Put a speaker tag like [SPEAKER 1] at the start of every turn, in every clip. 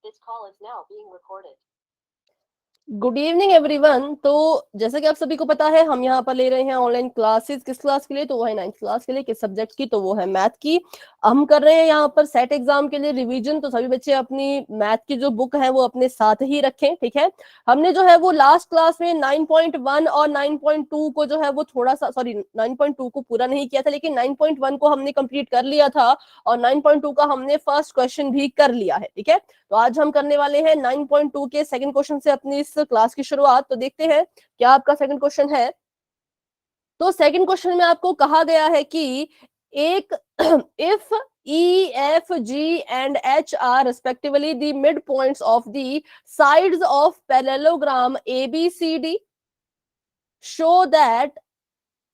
[SPEAKER 1] This call is now being recorded.
[SPEAKER 2] Good evening everyone. तो जैसे कि आप सभी को पता है, हम यहाँ पर ले रहे हैं ऑनलाइन क्लासेस। किस क्लास के लिए? तो वो है 9th क्लास के लिए। किस सब्जेक्ट की? तो वो है मैथ की। हम कर रहे हैं यहाँ पर सेट एग्जाम के लिए रिवीजन। तो सभी बच्चे अपनी मैथ की जो बुक है वो अपने साथ ही रखें, ठीक है। हमने जो है वो लास्ट क्लास में 9.1 और 9.2 को जो है वो थोड़ा सा, सॉरी 9.2 को पूरा नहीं किया था, लेकिन 9.1 को हमने कंप्लीट कर लिया था और 9.2 का हमने फर्स्ट क्वेश्चन भी कर लिया है, ठीक है। तो आज हम करने वाले हैं 9.2 के सेकंड क्वेश्चन से अपनी इस क्लास की शुरुआत। तो देखते हैं क्या आपका सेकंड क्वेश्चन है। तो सेकंड क्वेश्चन में आपको कहा गया है कि एक if E, F, G and H are respectively the midpoints of the sides of parallelogram ABCD, show that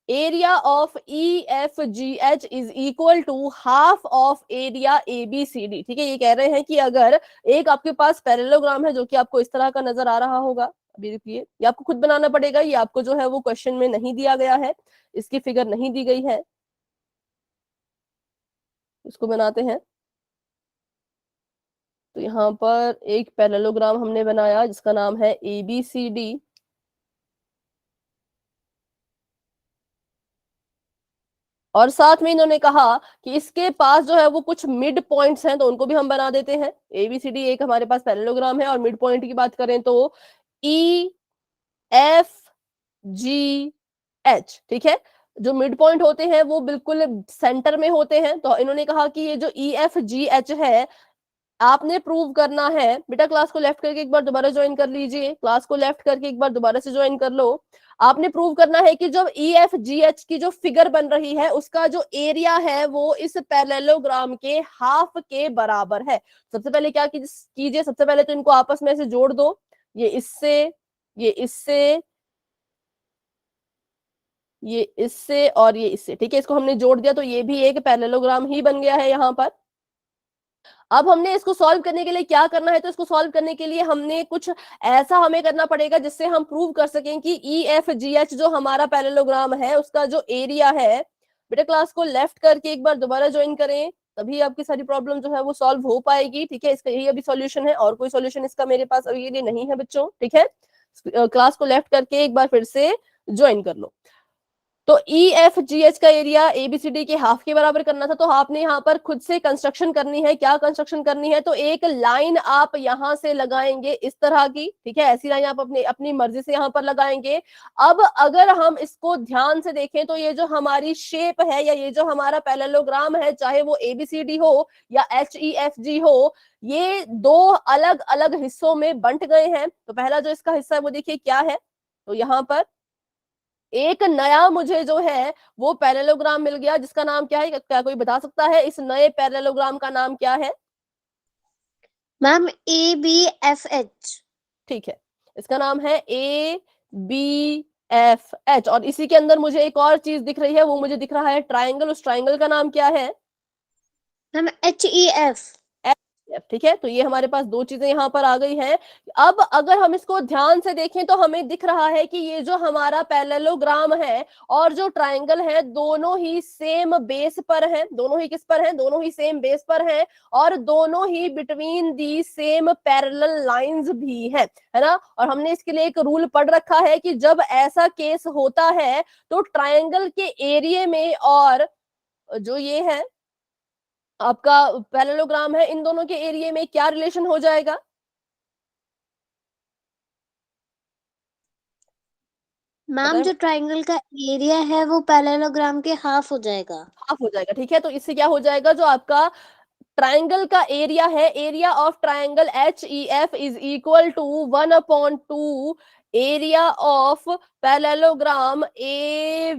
[SPEAKER 2] area of EFGH is equal to half of area ABCD। ठीक है, ये कह रहे हैं कि अगर एक आपके पास पैरेललोग्राम है जो कि आपको इस तरह का नजर आ रहा होगा, अभी रुकिए, ये आपको खुद बनाना पड़ेगा, ये आपको जो है वो क्वेश्चन में नहीं दिया गया है, इसकी फिगर नहीं दी गई है, इसको बनाते हैं। तो यहाँ पर एक पैरेललोग्राम हमने बनाया जिसका नाम है ABCD। और साथ में इन्होंने कहा कि इसके पास जो है वो कुछ मिड पॉइंट्स हैं, तो उनको भी हम बना देते हैं। ABCD एक हमारे पास पैरेललोग्राम है और मिड पॉइंट की बात करें तो EFGH, ठीक है। जो मिड पॉइंट होते हैं वो बिल्कुल सेंटर में होते हैं। तो इन्होंने कहा कि ये जो EFGH है, आपने प्रूव करना है। बेटा क्लास को लेफ्ट करके एक बार दोबारा ज्वाइन कर लीजिए, क्लास को लेफ्ट करके एक बार दोबारा से ज्वाइन कर लो। आपने प्रूव करना है कि जब EFGH की जो फिगर बन रही है उसका जो एरिया है वो इस पैरेललोग्राम के हाफ के बराबर है। सबसे पहले क्या कीजिए, सबसे पहले तो इनको आपस में से जोड़ दो, ये इससे, ये इससे, ये इससे और ये इससे, ठीक है। इसको हमने जोड़ दिया तो ये भी एक पैरेललोग्राम ही बन गया है यहाँ पर। अब हमने इसको सॉल्व करने के लिए क्या करना है, तो इसको सॉल्व करने के लिए हमने कुछ ऐसा हमें करना पड़ेगा जिससे हम प्रूव कर सकें कि EFGH जो हमारा पैरेललोग्राम है उसका जो एरिया है। बेटा क्लास को लेफ्ट करके एक बार दोबारा ज्वाइन करें, तभी आपकी सारी प्रॉब्लम जो है वो सॉल्व हो पाएगी, ठीक है। इसका यही अभी सॉल्यूशन है, और कोई सॉल्यूशन इसका मेरे पास अभी के लिए नहीं है बच्चों, ठीक है। क्लास को लेफ्ट करके एक बार फिर से ज्वाइन कर लो। तो EFGH का एरिया ABCD के हाफ के बराबर करना था, तो आपने यहाँ पर खुद से कंस्ट्रक्शन करनी है। क्या कंस्ट्रक्शन करनी है? तो एक लाइन आप यहाँ से लगाएंगे इस तरह की, ठीक है। ऐसी लाइन आप अपनी मर्जी से यहाँ पर लगाएंगे। अब अगर हम इसको ध्यान से देखें तो ये जो हमारी शेप है या ये जो हमारा पैरेललोग्राम है, चाहे वो ABCD हो या HEFG हो, ये दो अलग अलग हिस्सों में बंट गए हैं। तो पहला जो इसका हिस्सा है वो देखिए क्या है। तो यहाँ पर एक नया मुझे जो है वो पैरेललोग्राम मिल गया जिसका नाम क्या है? क्या कोई बता सकता है इस नए पैरेललोग्राम का नाम क्या है?
[SPEAKER 3] Ma'am ABFH।
[SPEAKER 2] ठीक है, इसका नाम है ABFH। और इसी के अंदर मुझे एक और चीज दिख रही है, वो मुझे दिख रहा है ट्राइंगल। उस ट्राइंगल का नाम क्या है?
[SPEAKER 3] Ma'am HEF।
[SPEAKER 2] ठीक है, तो ये हमारे पास दो चीजें यहाँ पर आ गई हैं। अब अगर हम इसको ध्यान से देखें तो हमें दिख रहा है कि ये जो हमारा पैरेललोग्राम है और जो ट्राइंगल है, दोनों ही सेम बेस पर हैं। दोनों ही किस पर हैं? दोनों ही सेम बेस पर हैं, और दोनों ही between the same parallel lines भी हैं, है ना। और हमने इसके लिए एक रूल पढ़ रखा है कि जब ऐसा केस होता है तो ट्राइंगल के एरिया में और जो ये है आपका पैरेललोग्राम है, इन दोनों के एरिया में क्या रिलेशन हो जाएगा?
[SPEAKER 3] मैम जो ट्राइंगल का एरिया है वो पैरेललोग्राम के हाफ हो जाएगा।
[SPEAKER 2] हाफ हो जाएगा, ठीक है। तो इससे क्या हो जाएगा, जो आपका ट्राइंगल का एरिया है, area of triangle HEF is equal to 1/2 area of parallelogram ABHF।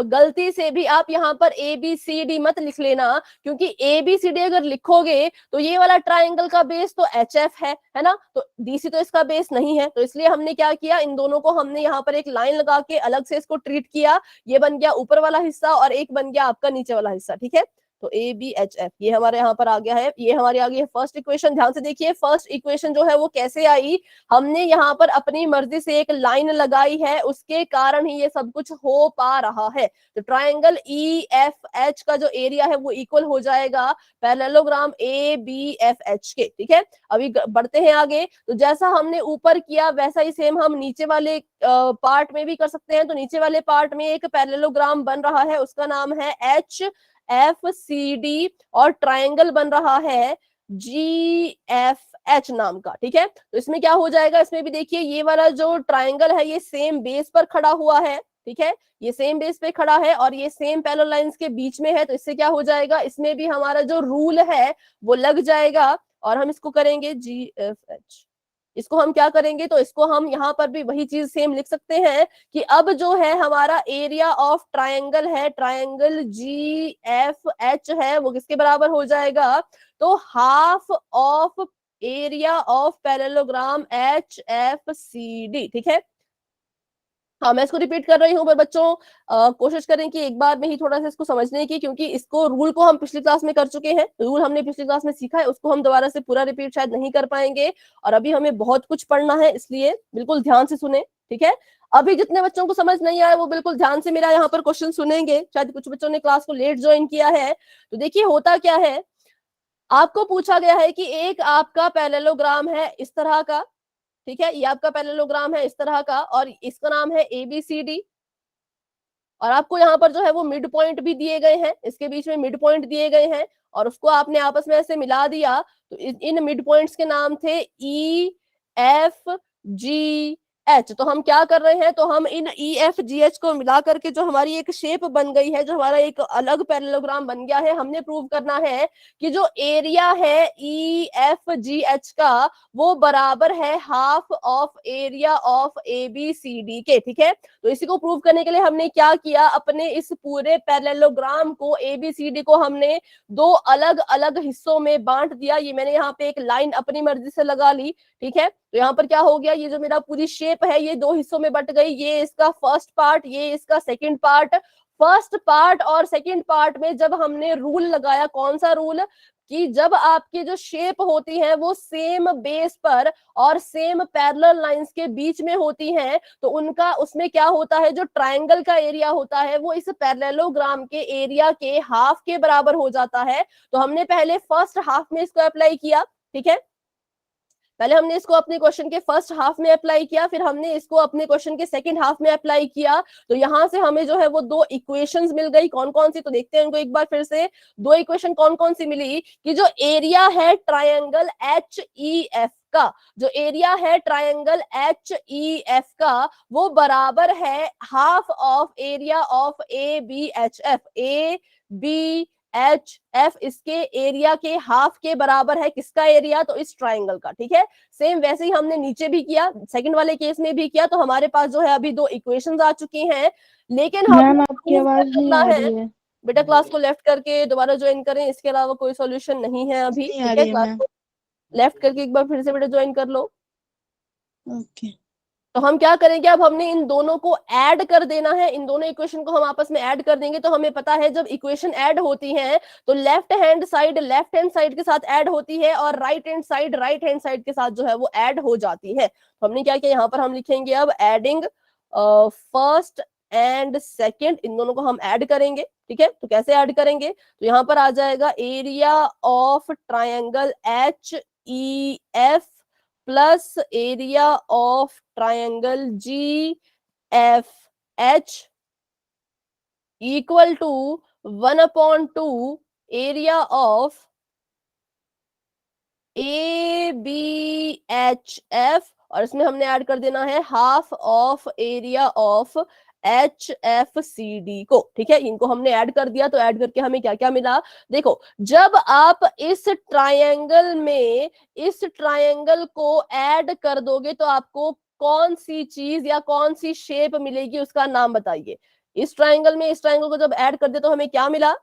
[SPEAKER 2] गलती से भी आप यहाँ पर ABCD मत लिख लेना, क्योंकि ABCD अगर लिखोगे तो ये वाला ट्राइंगल का बेस तो HF है ना, तो DC तो इसका बेस नहीं है। तो इसलिए हमने क्या किया, इन दोनों को हमने यहाँ पर एक लाइन लगा के अलग से इसको ट्रीट किया। ये बन गया ऊपर वाला हिस्सा और एक बन गया आपका नीचे वाला हिस्सा, ठीक है। तो ABHF ये हमारे यहाँ पर आ गया है, ये हमारी आ गई है फर्स्ट इक्वेशन। ध्यान से देखिए फर्स्ट इक्वेशन जो है वो कैसे आई, हमने यहाँ पर अपनी मर्जी से एक लाइन लगाई है, उसके कारण ही ये सब कुछ हो पा रहा है। तो ट्राइंगल EFH का जो एरिया है वो इक्वल हो जाएगा पैरेललोग्राम ABFH के। ठीक है, अभी बढ़ते हैं आगे। तो जैसा हमने ऊपर किया वैसा ही सेम हम नीचे वाले पार्ट में भी कर सकते हैं। तो नीचे वाले पार्ट में एक पैरेललोग्राम बन रहा है, उसका नाम है HFCD, और ट्राइंगल बन रहा है GFH नाम का। ठीक है, तो इसमें क्या हो जाएगा, इसमें भी देखिए ये वाला जो ट्राइंगल है ये सेम बेस पर खड़ा हुआ है। ठीक है, ये सेम बेस पे खड़ा है और ये सेम पैरेलल लाइंस के बीच में है। तो इससे क्या हो जाएगा, इसमें भी हमारा जो रूल है वो लग जाएगा और हम इसको करेंगे GFH। इसको हम क्या करेंगे, तो इसको हम यहाँ पर भी वही चीज सेम लिख सकते हैं कि अब जो है हमारा एरिया ऑफ ट्रायंगल है, ट्रायंगल GFH है, वो किसके बराबर हो जाएगा, तो half of area of parallelogram HFCD। ठीक है, हाँ मैं इसको रिपीट कर रही हूँ, पर बच्चों कोशिश करें कि एक बार में ही थोड़ा सा इसको समझने की, क्योंकि इसको रूल को हम पिछली क्लास में कर चुके हैं, रूल हमने पिछली क्लास में सीखा है, उसको हम दोबारा से पूरा रिपीट शायद नहीं कर पाएंगे, और अभी हमें बहुत कुछ पढ़ना है, इसलिए बिल्कुल ध्यान से सुने। ठीक है, अभी जितने बच्चों को समझ नहीं आया वो बिल्कुल ध्यान से मेरा यहाँ पर क्वेश्चन सुनेंगे। शायद कुछ बच्चों ने क्लास को लेट ज्वाइन किया है। तो देखिए होता क्या है, आपको पूछा गया है कि एक आपका पैरेललोग्राम है इस तरह का। ठीक है, ये आपका पैरेललोग्राम है इस तरह का और इसका नाम है ABCD, और आपको यहाँ पर जो है वो मिड पॉइंट भी दिए गए हैं, इसके बीच में मिड पॉइंट दिए गए हैं, और उसको आपने आपस में ऐसे मिला दिया। तो इन मिड पॉइंट्स के नाम थे EFGH। तो हम क्या कर रहे हैं, तो हम इन EFGH को मिला करके जो हमारी एक शेप बन गई है, जो हमारा एक अलग पैरेललोग्राम बन गया है, हमने प्रूव करना है कि जो एरिया है EFGH का वो बराबर है half of area of ABCD के। ठीक है, तो इसी को प्रूव करने के लिए हमने क्या किया, अपने इस पूरे पैरेललोग्राम को ABCD को हमने दो अलग अलग हिस्सों में बांट दिया। ये मैंने यहाँ पे एक लाइन अपनी मर्जी से लगा ली। ठीक है, तो यहाँ पर क्या हो गया, ये जो मेरा पूरी शेप है ये दो हिस्सों में बट गई, ये इसका फर्स्ट पार्ट, ये इसका सेकंड पार्ट। फर्स्ट पार्ट और सेकंड पार्ट में जब हमने रूल लगाया, कौन सा रूल, कि जब आपकी जो शेप होती है वो सेम बेस पर और सेम पैरेलल लाइंस के बीच में होती हैं, तो उनका उसमें क्या होता है, जो ट्रायंगल का एरिया होता है वो इस पैरेललोग्राम के एरिया के हाफ के बराबर हो जाता है। तो हमने पहले फर्स्ट हाफ में इसको अप्लाई किया। ठीक है, पहले हमने इसको अपने क्वेश्चन के फर्स्ट हाफ में अप्लाई किया, फिर हमने इसको अपने क्वेश्चन के सेकंड हाफ में अप्लाई किया। तो यहाँ से हमें जो है वो दो इक्वेशंस मिल गई। कौन कौन सी, तो देखते हैं उनको एक बार फिर से। दो इक्वेशन कौन कौन सी मिली, कि जो एरिया है ट्रायंगल HEF का, जो एरिया है ट्रायंगल HEF का वो बराबर है half of area of ABHF। ABHF इसके एरिया के हाफ के बराबर है, किसका एरिया, तो इस ट्रायंगल का। ठीक है, सेम वैसे ही हमने नीचे भी किया, सेकंड वाले केस में भी किया। तो हमारे पास जो है अभी दो इक्वेशंस आ चुकी हैं, लेकिन
[SPEAKER 4] मैम
[SPEAKER 2] हम
[SPEAKER 4] आपकी आवाज नहीं आ रही है।
[SPEAKER 2] बेटा क्लास को लेफ्ट करके दोबारा ज्वाइन करें, इसके अलावा कोई सॉल्यूशन नहीं है अभी।
[SPEAKER 4] नहीं आ
[SPEAKER 2] ठीक है,
[SPEAKER 4] रही है
[SPEAKER 2] क्लास
[SPEAKER 4] मैम।
[SPEAKER 2] को लेफ्ट करके एक बार फिर से बेटा ज्वाइन कर लो।
[SPEAKER 4] ओके,
[SPEAKER 2] तो हम क्या करेंगे, अब हमने इन दोनों को ऐड कर देना है, इन दोनों इक्वेशन को हम आपस में ऐड कर देंगे। तो हमें पता है जब इक्वेशन ऐड होती है तो लेफ्ट हैंड साइड के साथ ऐड होती है और राइट हैंड साइड के साथ जो है वो ऐड हो जाती है। तो हमने क्या किया, यहाँ पर हम लिखेंगे अब एडिंग फर्स्ट एंड सेकेंड, इन दोनों को हम ऐड करेंगे। ठीक है, तो कैसे ऐड करेंगे, तो यहाँ पर आ जाएगा area of triangle HEF plus area of triangle GFH equal to 1/2 area of ABHF, और इसमें हमने ऐड कर देना है half of area of HFCD को। ठीक है, इनको हमने ऐड कर दिया। तो ऐड करके हमें क्या क्या मिला, देखो जब आप इस ट्रायंगल को ऐड कर दोगे तो आपको कौन सी चीज या कौन सी शेप मिलेगी, उसका नाम बताइए। इस ट्रायंगल को जब ऐड कर दे तो हमें क्या मिला,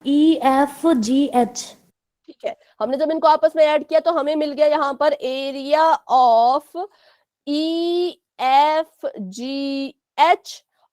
[SPEAKER 4] EFGH।
[SPEAKER 2] ठीक है, हमने जब इनको आपस में ऐड किया तो हमें मिल गया यहाँ पर एरिया ऑफ EFGH,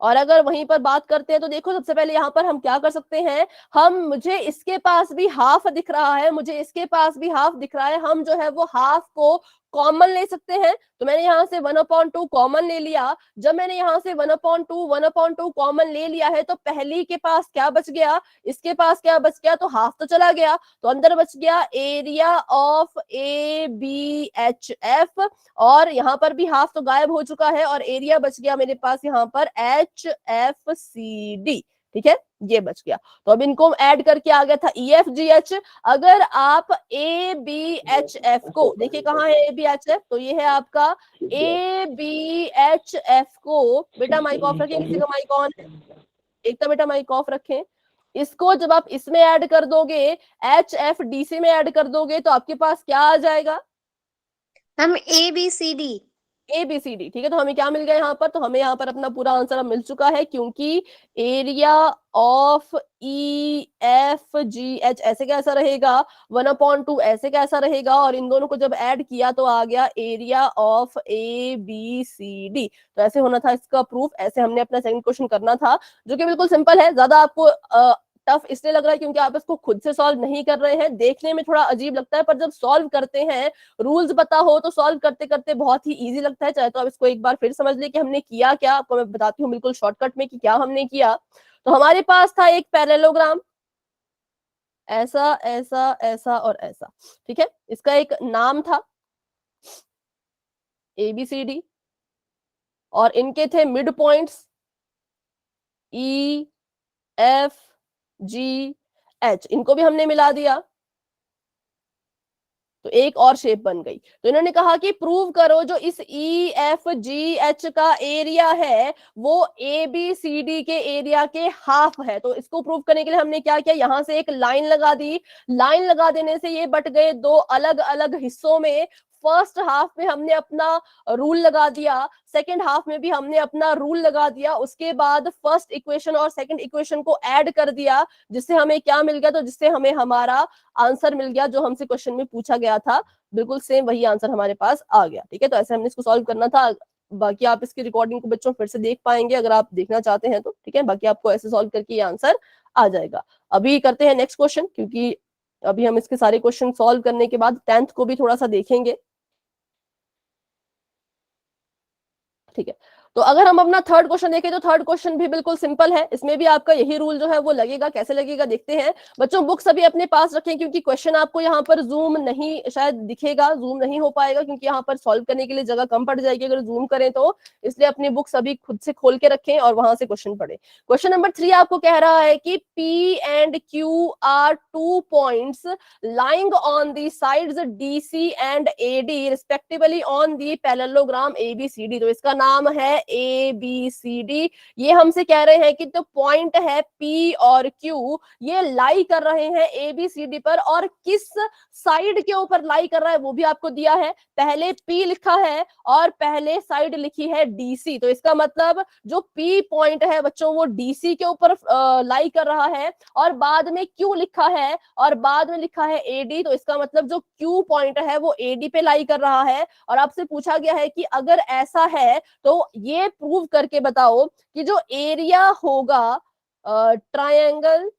[SPEAKER 2] और अगर वहीं पर बात करते हैं तो देखो सबसे पहले यहाँ पर हम क्या कर सकते हैं, मुझे इसके पास भी हाफ दिख रहा है, मुझे इसके पास भी हाफ दिख रहा है, हम जो है वो हाफ को कॉमन ले सकते हैं। तो मैंने यहाँ से 1/2 कॉमन ले लिया। जब मैंने यहाँ से 1/2 कॉमन ले लिया है तो पहली के पास क्या बच गया, इसके पास क्या बच गया, तो हाफ तो चला गया, तो अंदर बच गया एरिया ऑफ ABHF, और यहाँ पर भी हाफ तो गायब हो चुका है और एरिया बच गया मेरे पास यहाँ पर HFCD। ठीक है, ये बच गया। तो अब इनको ऐड करके आ गया था EFGH। अगर आप ABHF को देखिए, कहाँ है ABHF, तो ये है आपका ABHF को, बेटा माइक ऑफ रखें, किसी का माइक ऑन है, एक तो बेटा माइक ऑफ रखें। इसको जब आप इसमें ऐड कर दोगे, HFDC में ऐड कर दोगे, तो आपके पास क्या आ जाएगा,
[SPEAKER 3] हम ABCD।
[SPEAKER 2] ABCD। ठीक है, तो हमें क्या मिल गया यहाँ पर, तो हमें यहाँ पर अपना पूरा आंसर अब मिल चुका है, क्योंकि एरिया ऑफ EFGH ऐसे कैसा रहेगा, 1/2 ऐसे कैसा रहेगा, और इन दोनों को जब ऐड किया तो आ गया एरिया ऑफ ABCD। तो ऐसे होना था इसका प्रूफ, ऐसे हमने अपना सेकंड क्वेश्चन करना था, जो कि बिल्कुल सिंपल है। ज्यादा आपको टफ इसलिए लग रहा है क्योंकि आप इसको खुद से सॉल्व नहीं कर रहे हैं, देखने में थोड़ा अजीब लगता है, पर जब सॉल्व करते हैं, रूल्स पता हो तो सॉल्व करते करते बहुत ही इजी लगता है। चाहे तो आप इसको एक बार फिर समझ ले कि हमने किया क्या, आपको मैं बताती हूँ बिल्कुल शॉर्टकट में कि क्या हमने किया। तो हमारे पास था एक पैरेललोग्राम, ऐसा ऐसा ऐसा और ऐसा। ठीक है, इसका एक नाम था ABCD, और इनके थे मिड पॉइंट्स EFGH, इनको भी हमने मिला दिया, तो एक और शेप बन गई। तो इन्होंने कहा कि प्रूव करो जो इस EFGH का एरिया है वो ABCD के एरिया के हाफ है। तो इसको प्रूव करने के लिए हमने क्या किया, यहां से एक लाइन लगा दी, लाइन लगा देने से ये बट गए दो अलग अलग हिस्सों में। फर्स्ट हाफ में हमने अपना रूल लगा दिया, सेकंड हाफ में भी हमने अपना रूल लगा दिया, उसके बाद फर्स्ट इक्वेशन और सेकंड इक्वेशन को ऐड कर दिया, जिससे हमें क्या मिल गया, तो जिससे हमें हमारा आंसर मिल गया जो हमसे क्वेश्चन में पूछा गया था, बिल्कुल सेम वही आंसर हमारे पास आ गया। ठीक है, तो ऐसे हमने इसको सॉल्व करना था। बाकी आप इसकी रिकॉर्डिंग को बच्चों फिर से देख पाएंगे अगर आप देखना चाहते हैं तो। ठीक है, बाकी आपको ऐसे सॉल्व करके ये आंसर आ जाएगा। अभी करते हैं नेक्स्ट क्वेश्चन, क्योंकि अभी हम इसके सारे क्वेश्चन सॉल्व करने के बाद 10th को भी थोड़ा सा देखेंगे। ठीक है, तो अगर हम अपना थर्ड क्वेश्चन देखें तो थर्ड क्वेश्चन भी बिल्कुल सिंपल है, इसमें भी आपका यही रूल जो है वो लगेगा। कैसे लगेगा देखते हैं बच्चों, बुक्स अभी अपने पास रखें, क्योंकि क्वेश्चन आपको यहाँ पर जूम नहीं शायद दिखेगा, जूम नहीं हो पाएगा, क्योंकि यहाँ पर सॉल्व करने के लिए जगह कम पड़ जाएगी अगर जूम करें तो, इसलिए अपनी बुक्स अभी खुद से खोल के रखें और वहां से क्वेश्चन पढ़े। क्वेश्चन नंबर 3 आपको कह रहा है कि P and Q are 2 points lying on the sides DC and AD respectively on the parallelogram ABCD। तो इसका नाम है ABCD। ये हमसे कह रहे हैं कि तो पॉइंट है P और Q, ये लाई कर रहे हैं ABCD पर, और किस साइड के ऊपर लाई कर रहा है वो भी आपको दिया है। पहले P लिखा है और पहले साइड लिखी है DC, तो इसका मतलब जो P पॉइंट है बच्चों वो DC के ऊपर लाई कर रहा है, और बाद में Q लिखा है और बाद में लिखा है AD, तो इसका मतलब जो Q पॉइंट है वो AD पे लाई कर रहा है। और आपसे पूछा गया है कि अगर ऐसा है तो ये प्रूव करके बताओ कि जो एरिया होगा ट्रायंगल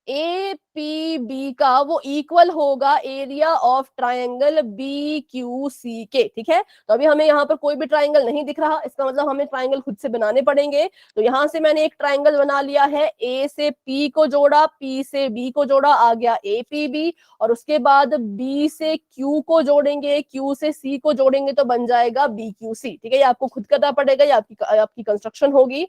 [SPEAKER 2] APB का वो इक्वल होगा एरिया ऑफ ट्रायंगल BQC के। ठीक है, तो अभी हमें यहाँ पर कोई भी ट्रायंगल नहीं दिख रहा, इसका मतलब हमें ट्रायंगल खुद से बनाने पड़ेंगे। तो यहाँ से मैंने एक ट्रायंगल बना लिया है, A से P को जोड़ा, P से B को जोड़ा, आ गया APB, और उसके बाद B से Q को जोड़ेंगे, Q से C को जोड़ेंगे तो बन जाएगा BQC। ठीक है, ये आपको खुद करना पड़ेगा, ये आपकी कंस्ट्रक्शन होगी।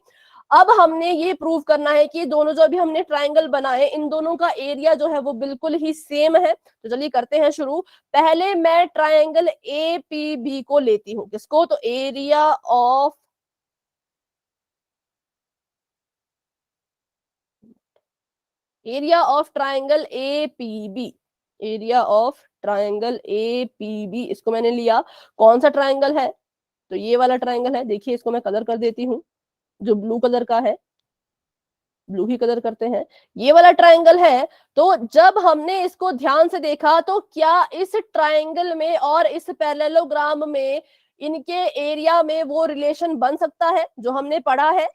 [SPEAKER 2] अब हमने ये प्रूव करना है कि दोनों जो अभी हमने ट्रायंगल बनाए इन दोनों का एरिया जो है वो बिल्कुल ही सेम है। तो चलिए करते हैं शुरू। पहले मैं ट्रायंगल APB को लेती हूँ, किसको, तो area of triangle APB, area of triangle APB, इसको मैंने लिया। कौन सा ट्रायंगल है, तो ये वाला ट्रायंगल है। देखिए इसको मैं कलर कर देती हूँ, जो ब्लू कलर का है, ब्लू ही कलर करते हैं, ये वाला ट्रायंगल है। तो जब हमने इसको ध्यान से देखा तो क्या इस ट्रायंगल में और इस पैरेललोग्राम में इनके एरिया में वो रिलेशन बन सकता है जो हमने पढ़ा है?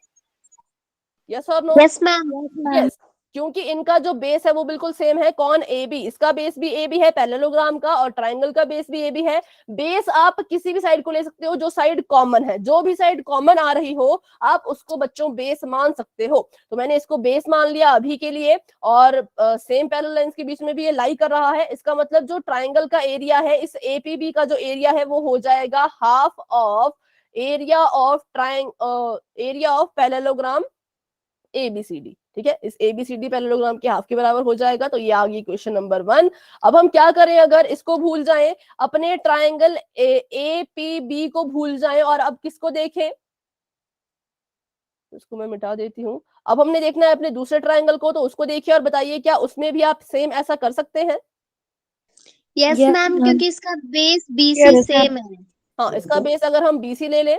[SPEAKER 2] यस और नो?
[SPEAKER 3] Yes ma'am.
[SPEAKER 2] यस, क्योंकि इनका जो बेस है वो बिल्कुल सेम है। कौन? A B. इसका बेस भी ए बी है पैरेललोग्राम का, और ट्राइंगल का बेस भी ए बी है। बेस आप किसी भी साइड को ले सकते हो जो साइड कॉमन है, जो भी साइड कॉमन आ रही हो आप उसको बच्चों बेस मान सकते हो। तो मैंने इसको बेस मान लिया अभी के लिए, और सेम पैरेलल लाइंस के बीच में भी ये लाई कर रहा है। इसका मतलब जो ट्राइंगल का एरिया है, इस एपीबी का जो एरिया है वो हो जाएगा half of area of area of parallelogram ABCD. ठीक है, इस एबीसीडी पैरेललोग्राम के हाफ के बराबर हो जाएगा। तो ये आ गई क्वेश्चन नंबर 1। अब हम क्या करें, अगर इसको भूल जाएं, अपने ट्राइंगल एपीबी को भूल जाएं और अब किसको देखें, इसको मैं मिटा देती हूँ। अब हमने देखना है अपने दूसरे ट्राइंगल को, तो उसको देखिए और बताइए क्या उसमें भी आप सेम ऐसा कर सकते हैं?
[SPEAKER 3] Yes
[SPEAKER 4] Yes,
[SPEAKER 3] ma'am,
[SPEAKER 4] ma'am.
[SPEAKER 3] क्योंकि इसका बेस बीसी
[SPEAKER 4] Yes,
[SPEAKER 3] सेम है।
[SPEAKER 2] हाँ, इसका बेस अगर हम बीसी ले लें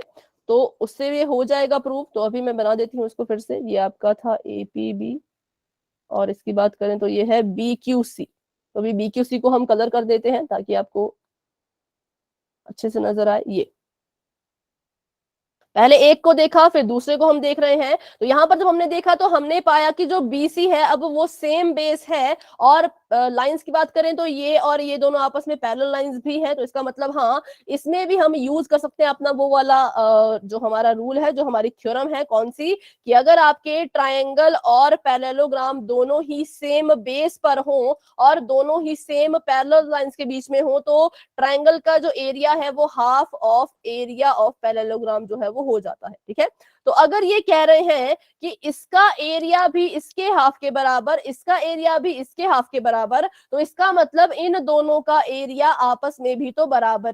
[SPEAKER 2] तो उससे ये हो जाएगा प्रूफ। तो अभी मैं बना देती हूँ इसको फिर से। ये आपका था एपीबी, और इसकी बात करें तो ये है बीक्यूसी। तो अभी बीक्यूसी को हम कलर कर देते हैं ताकि आपको अच्छे से नजर आए। ये पहले एक को देखा, फिर दूसरे को हम देख रहे हैं। तो यहाँ पर जब हमने देखा तो हमने पाया कि जो बीसी है अब वो सेम बेस है, और लाइंस की बात करें तो ये और ये दोनों आपस में पैरेलल लाइंस भी हैं। तो इसका मतलब हाँ, इसमें भी हम यूज कर सकते हैं अपना वो वाला जो हमारा रूल है, जो हमारी थ्योरम है, कौन सी, कि अगर आपके ट्राइंगल और पैरेललोग्राम दोनों ही सेम बेस पर हो और दोनों ही सेम पैरेलल लाइंस के बीच में हो, तो ट्राइंगल का जो एरिया है वो half of area of parallelogram जो है वो हो जाता है। ठीक है, तो अगर ये कह रहे हैं कि इसका एरिया भी इसके हाफ के बराबर, इसका एरिया भी इसके हाफ के बराबर, तो इसका मतलब इन दोनों का एरिया आपस में भी तो बराबर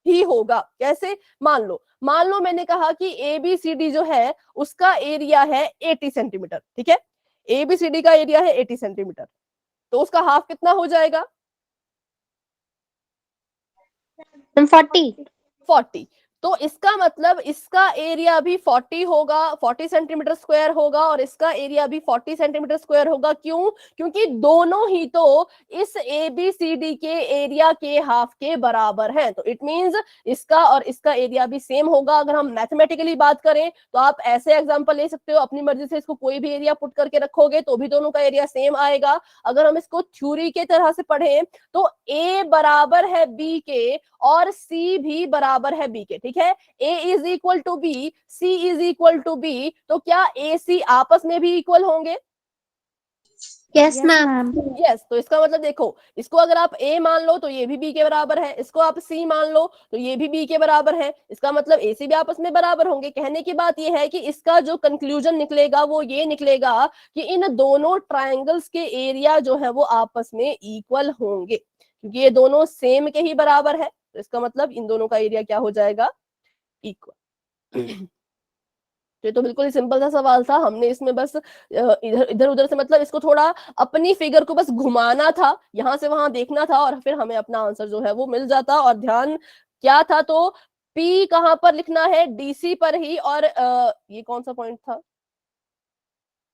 [SPEAKER 2] ही होगा। कैसे? मान लो मैंने कहा कि एबीसीडी जो है उसका एरिया है 80 सेंटीमीटर। ठीक है, एबीसीडी का एरिया है 80 सेंटीमीटर, तो उसका हाफ कितना हो जाएगा? 40। तो इसका मतलब इसका एरिया भी 40 होगा, 40 सेंटीमीटर स्क्वायर होगा, और इसका एरिया भी 40 सेंटीमीटर स्क्वायर होगा। क्यों? क्योंकि दोनों ही तो इस एबीसीडी के एरिया के हाफ के बराबर हैं। तो इट मींस इसका और इसका एरिया भी सेम होगा। अगर हम मैथमेटिकली बात करें तो आप ऐसे एग्जांपल ले सकते हो, अपनी मर्जी से इसको कोई भी एरिया पुट करके रखोगे तो भी दोनों का एरिया सेम आएगा। अगर हम इसको थ्योरी के तरह से पढ़ें तो ए बराबर है बी के और सी भी बराबर है बी के। ठीक है, A is equal to B, C is equal to B, तो क्या ए सी आपस में भी इक्वल होंगे?
[SPEAKER 3] Yes
[SPEAKER 4] Yes,
[SPEAKER 3] ma'am.
[SPEAKER 4] ma'am.
[SPEAKER 2] Yes, तो इसका मतलब देखो, इसको अगर आप ए मान लो तो ये भी बी के बराबर है, इसको आप सी मान लो तो ये भी बी के बराबर है। इसका मतलब ए सी भी आपस में बराबर होंगे। कहने की बात ये है कि इसका जो कंक्लूजन निकलेगा वो ये निकलेगा कि इन दोनों ट्राइंगल्स के एरिया जो है वो आपस में इक्वल होंगे, क्योंकि ये दोनों सेम के ही बराबर है। तो इसका मतलब इन दोनों का एरिया क्या हो जाएगा? इक्वल। ये तो बिल्कुल ही सिंपल सा सवाल था। हमने इसमें बस इधर इधर उधर से मतलब इसको थोड़ा अपनी फिगर को बस घुमाना था, यहां से वहां देखना था, और फिर हमें अपना आंसर जो है वो मिल जाता। और ध्यान क्या था, तो P कहां पर लिखना है? DC पर ही। और ये कौन सा पॉइंट था?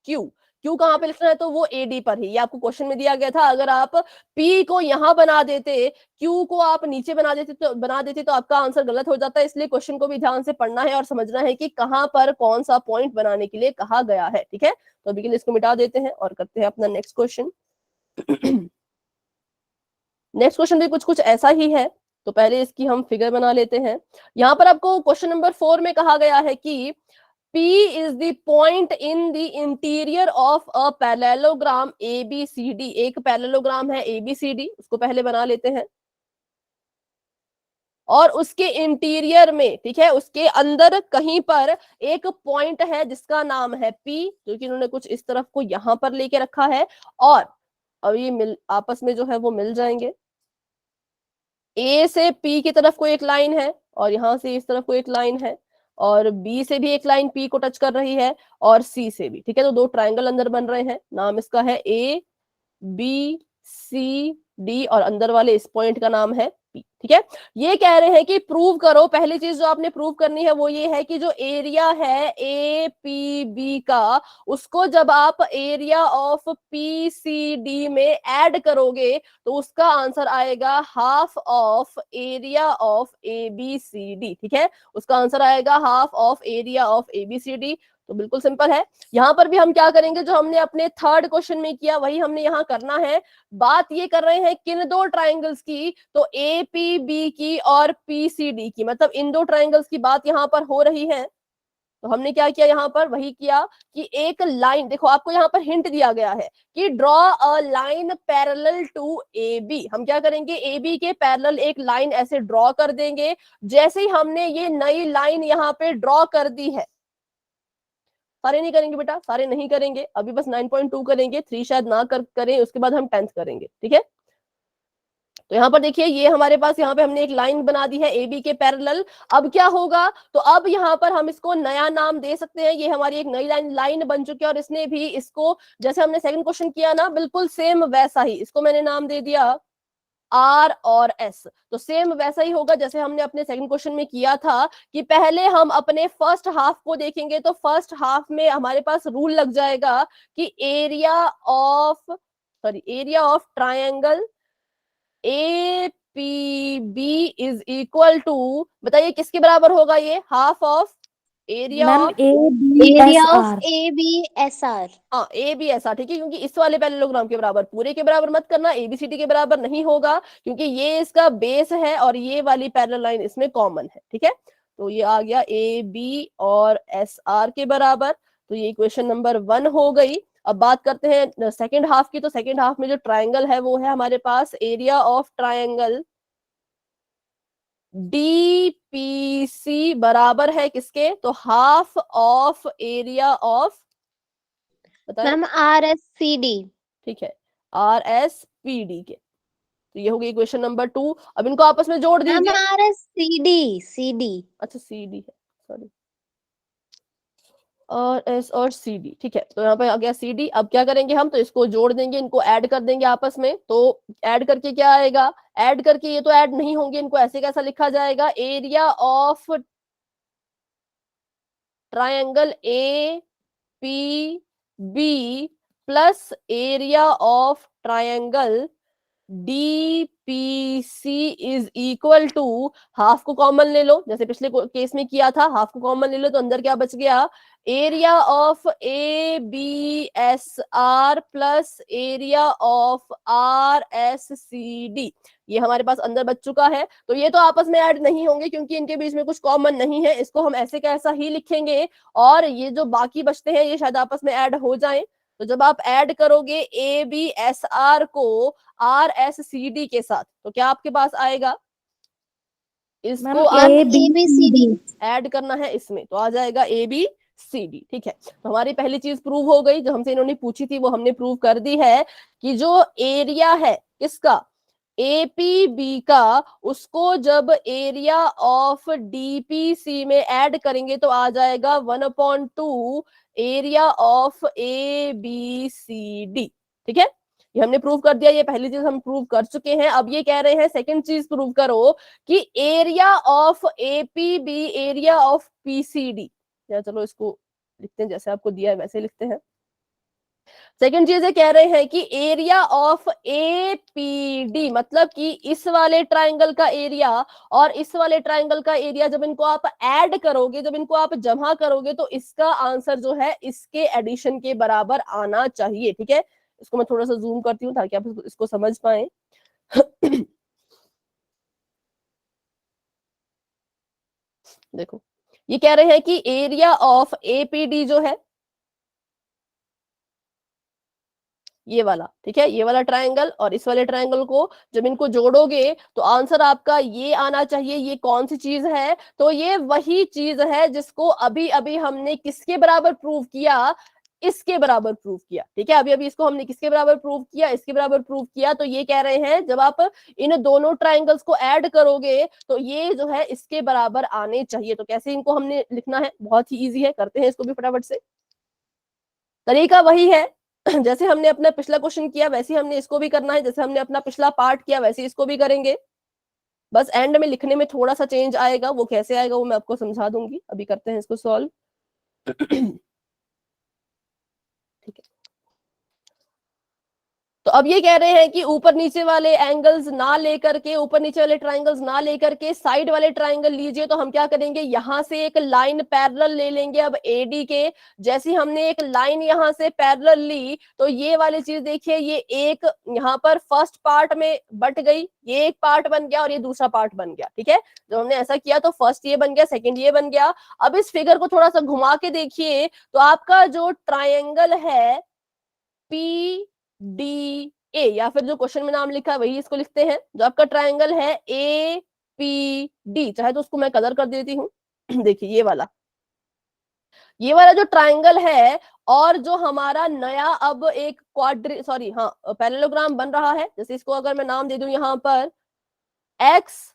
[SPEAKER 2] क्यू कहां पे लिखना है? तो वो AD पर ही। ये आपको क्वेश्चन में दिया गया था। अगर आप P को यहां बना देते, Q को आप नीचे बना देते तो आपका आंसर गलत हो जाता है। इसलिए क्वेश्चन को भी ध्यान से पढ़ना है और समझना है कि कहां पर कौन सा पॉइंट बनाने के लिए कहा गया है। ठीक है, तो अभी के लिए इसको मिटा देते हैं और करते हैं अपना नेक्स्ट क्वेश्चन। नेक्स्ट क्वेश्चन भी कुछ ऐसा ही है, तो पहले इसकी हम फिगर बना लेते हैं। यहाँ पर आपको क्वेश्चन नंबर 4 में कहा गया है कि P is the point in the interior of a parallelogram ABCD। एक पैरेललोग्राम है ABCD, उसको पहले बना लेते हैं। और उसके इंटीरियर में, ठीक है, उसके अंदर कहीं पर एक पॉइंट है जिसका नाम है P, जो कि उन्होंने कुछ इस तरफ को यहां पर लेके रखा है। और अब ये आपस में जो है वो मिल जाएंगे। A से P की तरफ को एक लाइन है, और यहां से इस तरफ को एक लाइन है, और B से भी एक लाइन P को टच कर रही है, और C से भी। ठीक है, तो दो ट्रायंगल अंदर बन रहे हैं। नाम इसका है A B C D, और अंदर वाले इस पॉइंट का नाम है P। ठीक है। ये कह रहे हैं कि प्रूव करो, पहली चीज जो आपने प्रूव करनी है वो ये है कि जो एरिया है ए पी बी का, उसको जब आप area of P C D में ऐड करोगे तो उसका आंसर आएगा half of area of A B C D. ठीक है, उसका आंसर आएगा half of area of A B C D. तो बिल्कुल सिंपल है। यहां पर भी हम क्या करेंगे, जो हमने अपने थर्ड क्वेश्चन में किया वही हमने यहाँ करना है। बात ये कर रहे हैं किन दो ट्राइंगल्स की, तो ए पी बी की और पी सी डी की, मतलब इन दो ट्राइंगल्स की बात यहाँ पर हो रही है। तो हमने क्या किया यहाँ पर, वही किया कि एक लाइन, देखो आपको यहाँ पर हिंट दिया गया है कि draw a line parallel to A B. हम क्या करेंगे, ए बी के पैरेलल एक लाइन ऐसे ड्रॉ कर देंगे। जैसे ही हमने ये नई लाइन यहाँ पे ड्रॉ कर दी है, सारे नहीं करेंगे बेटा, सारे नहीं करेंगे, अभी बस 9.2 करेंगे, 3 शायद ना करें, उसके बाद हम 10th करेंगे। ठीक है, तो यहाँ पर देखिए ये हमारे पास यहाँ पे हमने एक लाइन बना दी है ए बी के पैरेलल। अब क्या होगा, तो अब यहाँ पर हम इसको नया नाम दे सकते हैं। ये हमारी एक नई लाइन बन चुकी है और इसने भी इसको, जैसे हमने सेकंड क्वेश्चन किया ना, बिल्कुल सेम वैसा ही इसको मैंने नाम दे दिया आर और एस। तो सेम वैसा ही होगा जैसे हमने अपने सेकंड क्वेश्चन में किया था कि पहले हम अपने फर्स्ट हाफ को देखेंगे। तो फर्स्ट हाफ में हमारे पास रूल लग जाएगा कि area of triangle A P B is equal to, बताइए किसके बराबर होगा, ये half of area
[SPEAKER 4] ma'am
[SPEAKER 2] of,
[SPEAKER 4] A B
[SPEAKER 3] area
[SPEAKER 4] S
[SPEAKER 3] of
[SPEAKER 4] R.
[SPEAKER 3] A B S R.
[SPEAKER 2] हाँ ए बी ऐसा, ठीक है, क्योंकि इस वाले पैरेललोग्राम के बराबर, पूरे के बराबर मत करना, एबीसीडी के बराबर नहीं होगा क्योंकि ये इसका बेस है और ये वाली पैरेलल लाइन इसमें कॉमन है। ठीक है, तो ये आ गया ए बी और एस आर के बराबर। तो ये इक्वेशन नंबर 1 हो गई। अब बात करते हैं सेकेंड हाफ की। तो सेकेंड हाफ में जो ट्राइंगल है वो है हमारे पास एरिया ऑफ ट्राइंगल डीपीसी बराबर है किसके, तो हाफ ऑफ एरिया ऑफ, बताएं।
[SPEAKER 3] Ma'am R S C D.
[SPEAKER 2] ठीक है, आर एस पी डी के। तो ये हो गई इक्वेशन नंबर 2। अब इनको आपस में जोड़
[SPEAKER 3] मैम
[SPEAKER 2] दीजिए।
[SPEAKER 3] R S C D, C D.
[SPEAKER 2] अच्छा सी डी है, सॉरी, और एस और सी डी। ठीक है, तो यहाँ पे आ गया सी डी। अब क्या करेंगे हम, तो इसको जोड़ देंगे, इनको ऐड कर देंगे आपस में। तो ऐड करके क्या आएगा, ऐड करके ये तो ऐड नहीं होंगे, इनको ऐसे कैसा लिखा जाएगा, area of triangle A P B plus area of triangle DPC is equal to, half को कॉमन ले लो जैसे पिछले केस में किया था, हाफ को कॉमन ले लो तो अंदर क्या बच गया, area of A B S R plus area of R S C D. ये हमारे पास अंदर बच चुका है। तो ये तो आपस में ऐड नहीं होंगे क्योंकि इनके बीच में कुछ कॉमन नहीं है, इसको हम ऐसे कैसा ही लिखेंगे। और ये जो बाकी बचते हैं ये शायद आपस में ऐड हो जाएं। तो जब आप ऐड करोगे ए बी एस आर को आर एस सी डी के साथ, तो क्या आपके पास आएगा, इसको आप
[SPEAKER 4] A B C D.
[SPEAKER 2] Add करना है इसमें, तो आ जाएगा ए बी सी डी। ठीक है, तो हमारी पहली चीज प्रूव हो गई, जो हमसे इन्होंने पूछी थी वो हमने प्रूव कर दी है कि जो एरिया है किसका, एपीबी का, उसको जब एरिया ऑफ डीपीसी में ऐड करेंगे तो आ जाएगा 1/2 area of A B C D. ठीक है, ये हमने प्रूव कर दिया, ये पहली चीज हम प्रूव कर चुके हैं। अब ये कह रहे हैं सेकंड चीज प्रूव करो कि area of APB area of PCD, या चलो इसको लिखते हैं जैसे आपको दिया है वैसे लिखते हैं। सेकंड चीज ये कह रहे हैं कि एरिया ऑफ एपीडी, मतलब कि इस वाले ट्राइंगल का एरिया और इस वाले ट्राइंगल का एरिया जब इनको आप ऐड करोगे, जब इनको आप जमा करोगे तो इसका आंसर जो है इसके एडिशन के बराबर आना चाहिए। ठीक है, इसको मैं थोड़ा सा जूम करती हूँ ताकि आप इसको समझ पाए। देखो ये कह रहे हैं कि एरिया ऑफ एपीडी जो है ये वाला, ठीक है, ये वाला ट्रायंगल और इस वाले ट्रायंगल को जब इनको जोड़ोगे तो आंसर आपका ये आना चाहिए। ये कौन सी चीज है, तो ये वही चीज है जिसको अभी अभी हमने किसके बराबर प्रूव किया, इसके बराबर प्रूव किया। ठीक है, अभी अभी इसको हमने किसके बराबर प्रूव किया, इसके बराबर प्रूव किया। तो ये कह रहे हैं जब आप इन दोनों ट्राइंगल्स को ऐड करोगे तो ये जो है इसके बराबर आने चाहिए। तो कैसे इनको हमने लिखना है, बहुत ही इजी है, करते हैं इसको भी फटाफट से। तरीका वही है जैसे हमने अपना पिछला क्वेश्चन किया वैसे हमने इसको भी करना है, जैसे हमने अपना पिछला पार्ट किया वैसे इसको भी करेंगे। बस एंड में लिखने में थोड़ा सा चेंज आएगा, वो कैसे आएगा वो मैं आपको समझा दूंगी। अभी करते हैं इसको सॉल्व। ठीक है, तो अब ये कह रहे हैं कि ऊपर नीचे वाले एंगल्स ना लेकर के, ऊपर नीचे वाले ट्राइंगल्स ना लेकर के साइड वाले ट्राइंगल लीजिए। तो हम क्या करेंगे, यहां से एक लाइन पैरेलल ले लेंगे अब एडी के। जैसे हमने एक लाइन यहां से पैरेलल ली तो ये वाली चीज देखिए, ये एक यहाँ पर फर्स्ट पार्ट में बट गई, ये एक पार्ट बन गया और ये दूसरा पार्ट बन गया। ठीक है, जब हमने ऐसा किया तो फर्स्ट ये बन गया, सेकंड ये बन गया। अब इस फिगर को थोड़ा सा घुमा के देखिए तो आपका जो ट्राइंगल है पी डी ए, या फिर जो क्वेश्चन में नाम लिखा है वही इसको लिखते हैं, जो आपका ट्राइंगल है ए पी डी, चाहे तो उसको मैं कलर कर देती हूँ। देखिए ये वाला जो ट्राइंगल है, और जो हमारा नया अब एक पैरेललोग्राम बन रहा है, जैसे इसको अगर मैं नाम दे दूं यहाँ पर एक्स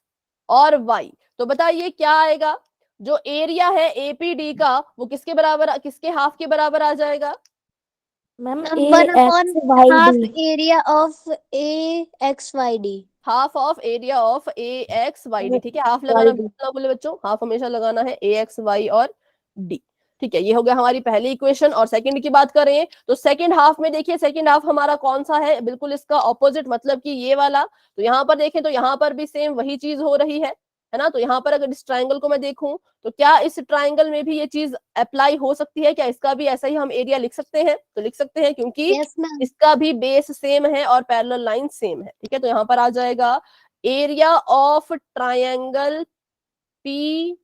[SPEAKER 2] और वाई, तो बताइए क्या आएगा। जो एरिया है एपीडी का वो किसके बराबर, किसके हाफ के बराबर आ जाएगा।
[SPEAKER 4] Ma'am
[SPEAKER 3] one upon
[SPEAKER 4] AXYD
[SPEAKER 3] half area of AXYD।
[SPEAKER 2] Half of area of A X Y D. ठीक है, हाफ लगाना बिल्कुल बोले बच्चों, हाफ हमेशा लगाना है ए एक्स वाई और डी। ठीक है, ये हो गया हमारी पहली इक्वेशन। और सेकंड की बात करें तो सेकंड हाफ में देखिए, सेकंड हाफ हमारा कौन सा है, बिल्कुल इसका ऑपोजिट, मतलब कि ये वाला। तो यहाँ पर देखें तो यहाँ पर भी सेम वही चीज हो रही है ना। तो यहाँ पर अगर इस ट्राइंगल को मैं देखूं तो क्या इस ट्राइंगल में भी ये चीज अप्लाई हो सकती है, क्या इसका भी ऐसा ही हम एरिया लिख सकते हैं। तो लिख सकते हैं, क्योंकि
[SPEAKER 3] यस मैम।
[SPEAKER 2] इसका भी बेस सेम है और पैरेलल लाइन सेम है। ठीक है, तो यहाँ पर आ जाएगा area of triangle P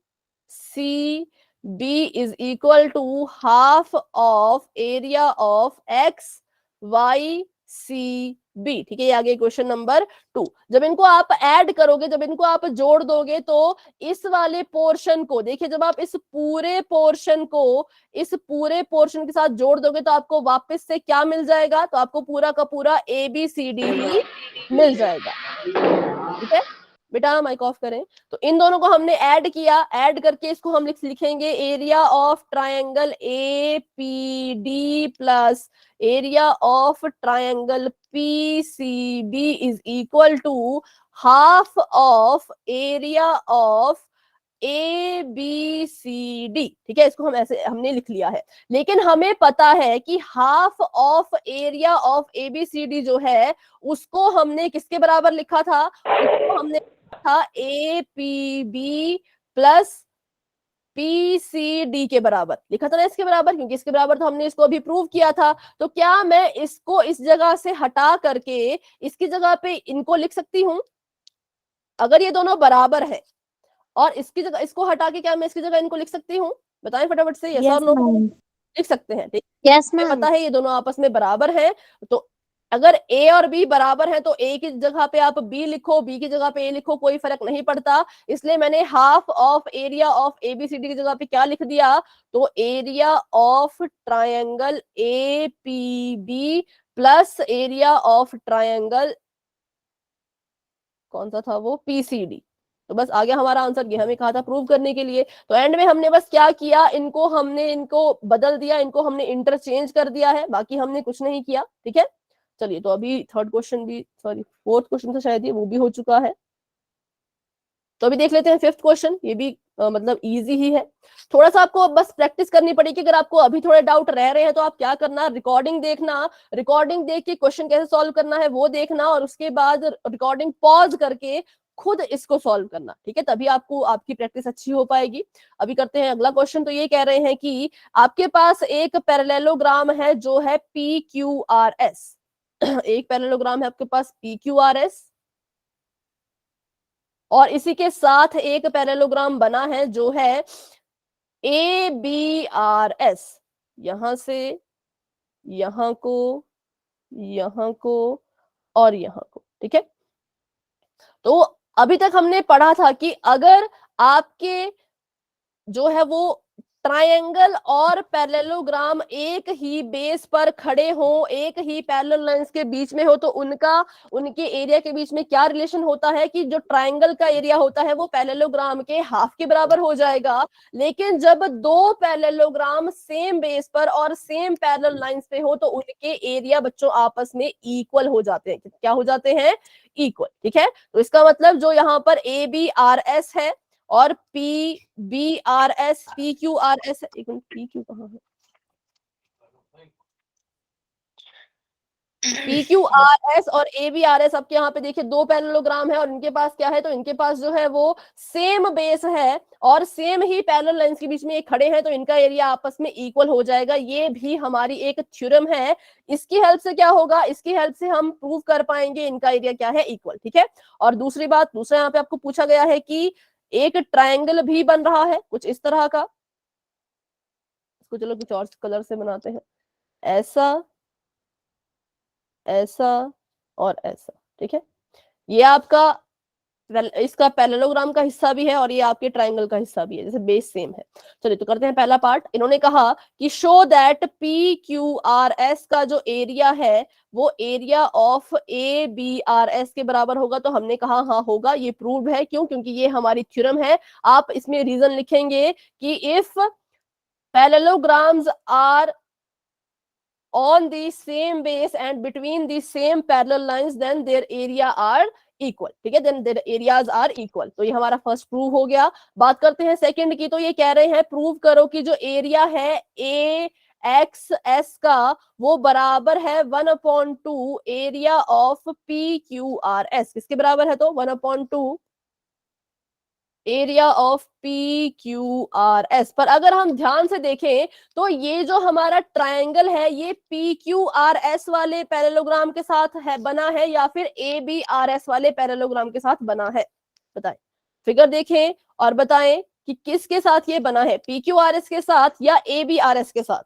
[SPEAKER 2] C B is equal to half of area of X Y C B. ठीक है, ये आगे क्वेश्चन नंबर 2। जब इनको आप ऐड करोगे, जब इनको आप जोड़ दोगे तो इस वाले पोर्शन को देखिए, जब आप इस पूरे पोर्शन के साथ जोड़ दोगे तो आपको वापस से क्या मिल जाएगा, तो आपको पूरा का पूरा ABCD ही मिल जाएगा। ठीक है बेटा, माइक ऑफ करें। तो इन दोनों को हमने ऐड किया, ऐड करके इसको हम लिखेंगे area of triangle APD plus area of triangle PCB is equal to half of area of ABCD। ठीक है, इसको हम ऐसे हमने लिख लिया है। लेकिन हमें पता है कि half of area of ABCD जो है उसको हमने किसके बराबर लिखा था, उसको हमने था APB प्लस PCD के बराबर लिखा था ना, इसके बराबर, क्योंकि इसके बराबर तो हमने इसको अभी प्रूव किया था। तो क्या मैं इसको इस जगह से हटा करके इसकी जगह पे इनको लिख सकती हूँ, अगर ये दोनों बराबर है, और इसकी जगह इसको हटा के क्या मैं इसकी जगह इनको लिख सकती हूँ, बताएं फटाफट से, यस और नो। लिख सकते हैं। ठीक,
[SPEAKER 3] यस
[SPEAKER 2] हमें
[SPEAKER 3] मैम।
[SPEAKER 2] पता है ये दोनों आपस में बराबर हैं। तो अगर A और B बराबर हैं तो A की जगह पे आप B लिखो, B की जगह पे A लिखो, कोई फर्क नहीं पड़ता। इसलिए मैंने half of area of ABCD की जगह पे क्या लिख दिया, तो area of triangle APB plus area of triangle कौन सा था वो, PCD। तो बस आ गया हमारा आंसर, ये हमें कहा था प्रूव करने के लिए। तो एंड में हमने बस क्या किया, इनको बदल दिया, इनको हमने इंटरचेंज कर दिया है, बाकी हमने कुछ नहीं किया। ठीक है, चलिए तो अभी थर्ड क्वेश्चन भी, सॉरी फोर्थ क्वेश्चन था शायद, ये वो भी हो चुका है। तो अभी देख लेते हैं फिफ्थ क्वेश्चन। ये भी मतलब इजी ही है, थोड़ा सा आपको बस प्रैक्टिस करनी पड़ेगी। अगर आपको अभी थोड़े डाउट रह रहे हैं तो आप क्या करना, रिकॉर्डिंग देखना, रिकॉर्डिंग देख के क्वेश्चन कैसे सॉल्व करना है वो देखना, और उसके बाद रिकॉर्डिंग पॉज करके खुद इसको सॉल्व करना। ठीक है, तभी आपको आपकी प्रैक्टिस अच्छी हो पाएगी। अभी करते हैं अगला क्वेश्चन। तो ये कह रहे हैं कि आपके पास एक पैरेललोग्राम है जो है PQRS। एक पैरेललोग्राम है आपके पास PQRS, और इसी के साथ एक पैरेललोग्राम बना है जो है ABRS। यहां से यहां को, यहां को और यहां को। ठीक है, तो अभी तक हमने पढ़ा था कि अगर आपके जो है वो ट्रायंगल और पैरेललोग्राम एक ही बेस पर खड़े हो, एक ही पैरेलल लाइंस के बीच में हो, तो उनके एरिया के बीच में क्या रिलेशन होता है कि जो ट्रायंगल का एरिया होता है वो पैरेललोग्राम के हाफ के बराबर हो जाएगा। लेकिन जब दो पैरेललोग्राम सेम बेस पर और सेम पैरेलल लाइंस पे हो तो उनके एरिया बच्चों आपस में इक्वल हो जाते हैं। क्या हो जाते हैं, इक्वल। ठीक है, तो इसका मतलब जो यहाँ पर ABRS है और PBRS PQRS है, एक मिनट, PQ कहाँ है, PQRS और ABRS, आपके यहाँ पे देखिए दो पैरेललोग्राम है और इनके पास क्या है, तो इनके पास जो है वो सेम बेस है और सेम ही पैरेलल लाइंस के बीच में ये खड़े हैं, तो इनका एरिया आपस में इक्वल हो जाएगा। ये भी हमारी एक थ्योरम है, इसकी हेल्प से क्या होगा, इसकी हेल्प से हम प्रूव कर पाएंगे इनका एरिया क्या है, इक्वल। ठीक है, और दूसरी बात, दूसरा यहाँ पे आपको पूछा गया है कि एक ट्रायंगल भी बन रहा है कुछ इस तरह का, इसको चलो कुछ और कलर से बनाते हैं, ऐसा, ऐसा और ऐसा। ठीक है, ये आपका इसका पैरेललोग्राम का हिस्सा भी है और ये आपके ट्रायंगल का हिस्सा भी है, जैसे बेस सेम है। चलिए तो करते हैं पहला पार्ट। इन्होंने कहा कि शो दैट PQRS का जो एरिया है वो एरिया ऑफ ABRS के बराबर होगा, तो हमने कहा हाँ होगा, ये प्रूव है। क्यों? क्योंकि ये हमारी थ्योरम है। आप इसमें रीजन लिखेंगे कि if parallelograms are on the same base and between the same parallel lines, then their area are equal। ठीक है, then their areas are equal। तो ये हमारा फर्स्ट प्रूव हो गया। बात करते हैं सेकंड की, तो ये कह रहे हैं प्रूव करो कि जो एरिया है AXS का वो बराबर है 1/2 एरिया ऑफ PQRS। किसके बराबर है? तो 1/2 एरिया ऑफ PQRS। पर अगर हम ध्यान से देखें तो ये जो हमारा ट्रायंगल है ये PQRS वाले पैरेललोग्राम के साथ है बना है या फिर ABRS वाले पैरेललोग्राम के साथ बना है? बताएं, फिगर देखें और बताएं कि किसके साथ ये बना है, PQRS के साथ या ABRS के साथ?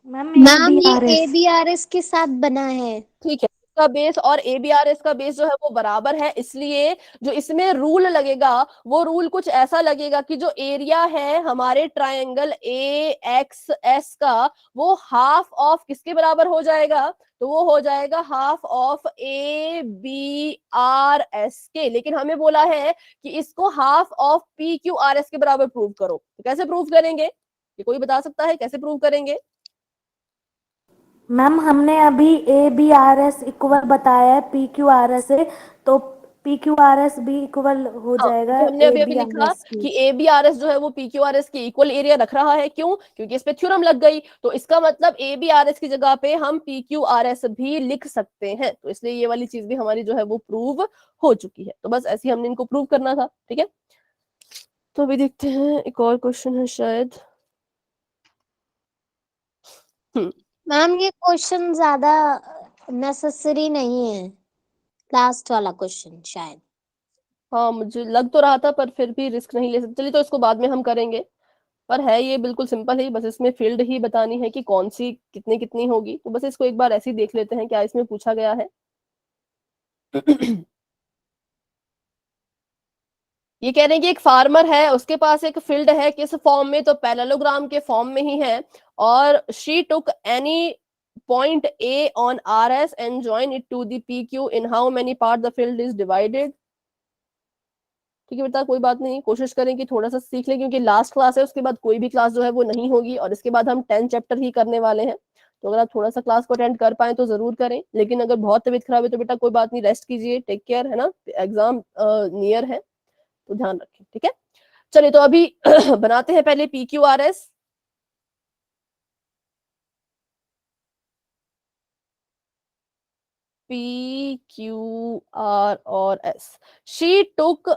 [SPEAKER 4] मैम
[SPEAKER 3] मैम ये
[SPEAKER 4] ABRS।
[SPEAKER 3] ABRS के साथ बना है।
[SPEAKER 2] ठीक है, इसका बेस और ABRS का बेस जो है वो बराबर है, इसलिए जो इसमें रूल लगेगा वो रूल कुछ ऐसा लगेगा कि जो एरिया है हमारे ट्रायंगल AXS का वो हाफ ऑफ किसके बराबर हो जाएगा? तो वो हो जाएगा हाफ ऑफ ABRS के। लेकिन हमें बोला है कि इसको हाफ ऑफ PQRS के बराबर प्रूव करो, तो कैसे प्रूव करेंगे? ये कोई बता सकता है कैसे प्रूव करेंगे?
[SPEAKER 4] मैम हमने अभी ABRS इक्वल बताया है PQRS से, तो PQRS भी इक्वल हो
[SPEAKER 2] हाँ,
[SPEAKER 4] जाएगा
[SPEAKER 2] तो हमने अभी लिखा
[SPEAKER 4] ABRS की।
[SPEAKER 2] कि ABRS जो है वो PQRS के इक्वल एरिया रख रहा है। क्यों? क्योंकि इस पे थ्योरम लग गई, तो इसका मतलब ABRS की जगह पे हम PQRS भी लिख सकते हैं, तो इसलिए ये वाली चीज भी हमारी जो है वो प्रूव हो चुकी है। तो बस ऐसे ही हमने इनको प्रूव करना था। ठीक है, तो अभी देखते हैं एक और क्वेश्चन है शायद।
[SPEAKER 3] मैम ये क्वेश्चन ज्यादा नेसेसरी नहीं है, लास्ट वाला क्वेश्चन शायद।
[SPEAKER 2] हाँ, मुझे लग तो रहा था, पर फिर भी रिस्क नहीं ले सकते। चलिए तो इसको बाद में हम करेंगे, पर है ये बिल्कुल सिंपल है, बस इसमें फील्ड ही बतानी है कि कौन सी कितनी कितनी होगी। तो बस इसको एक बार ऐसे ही देख लेते हैं क्या इसमें पूछा गया है। ये कह रहे हैं कि एक फार्मर है, उसके पास एक फील्ड है, किस फॉर्म में? तो पैरेललोग्राम के फॉर्म में ही है। और she took any point A on RS and join it to the PQ, in how many part the field is divided। ठीक है बेटा, कोई बात नहीं, कोशिश करें कि थोड़ा सा सीख लें, क्योंकि लास्ट क्लास है, उसके बाद कोई भी क्लास जो है वो नहीं होगी और इसके बाद हम 10 चैप्टर ही करने वाले हैं। तो अगर आप थोड़ा सा क्लास को अटेंड कर पाए तो जरूर करें, लेकिन अगर बहुत तबीयत खराब है तो बेटा कोई बात नहीं, रेस्ट कीजिए, टेक केयर, है ना, एग्जाम नियर है तो ध्यान रखें। ठीक है, चलिए तो अभी बनाते हैं पहले PQRS। PQR और S। She took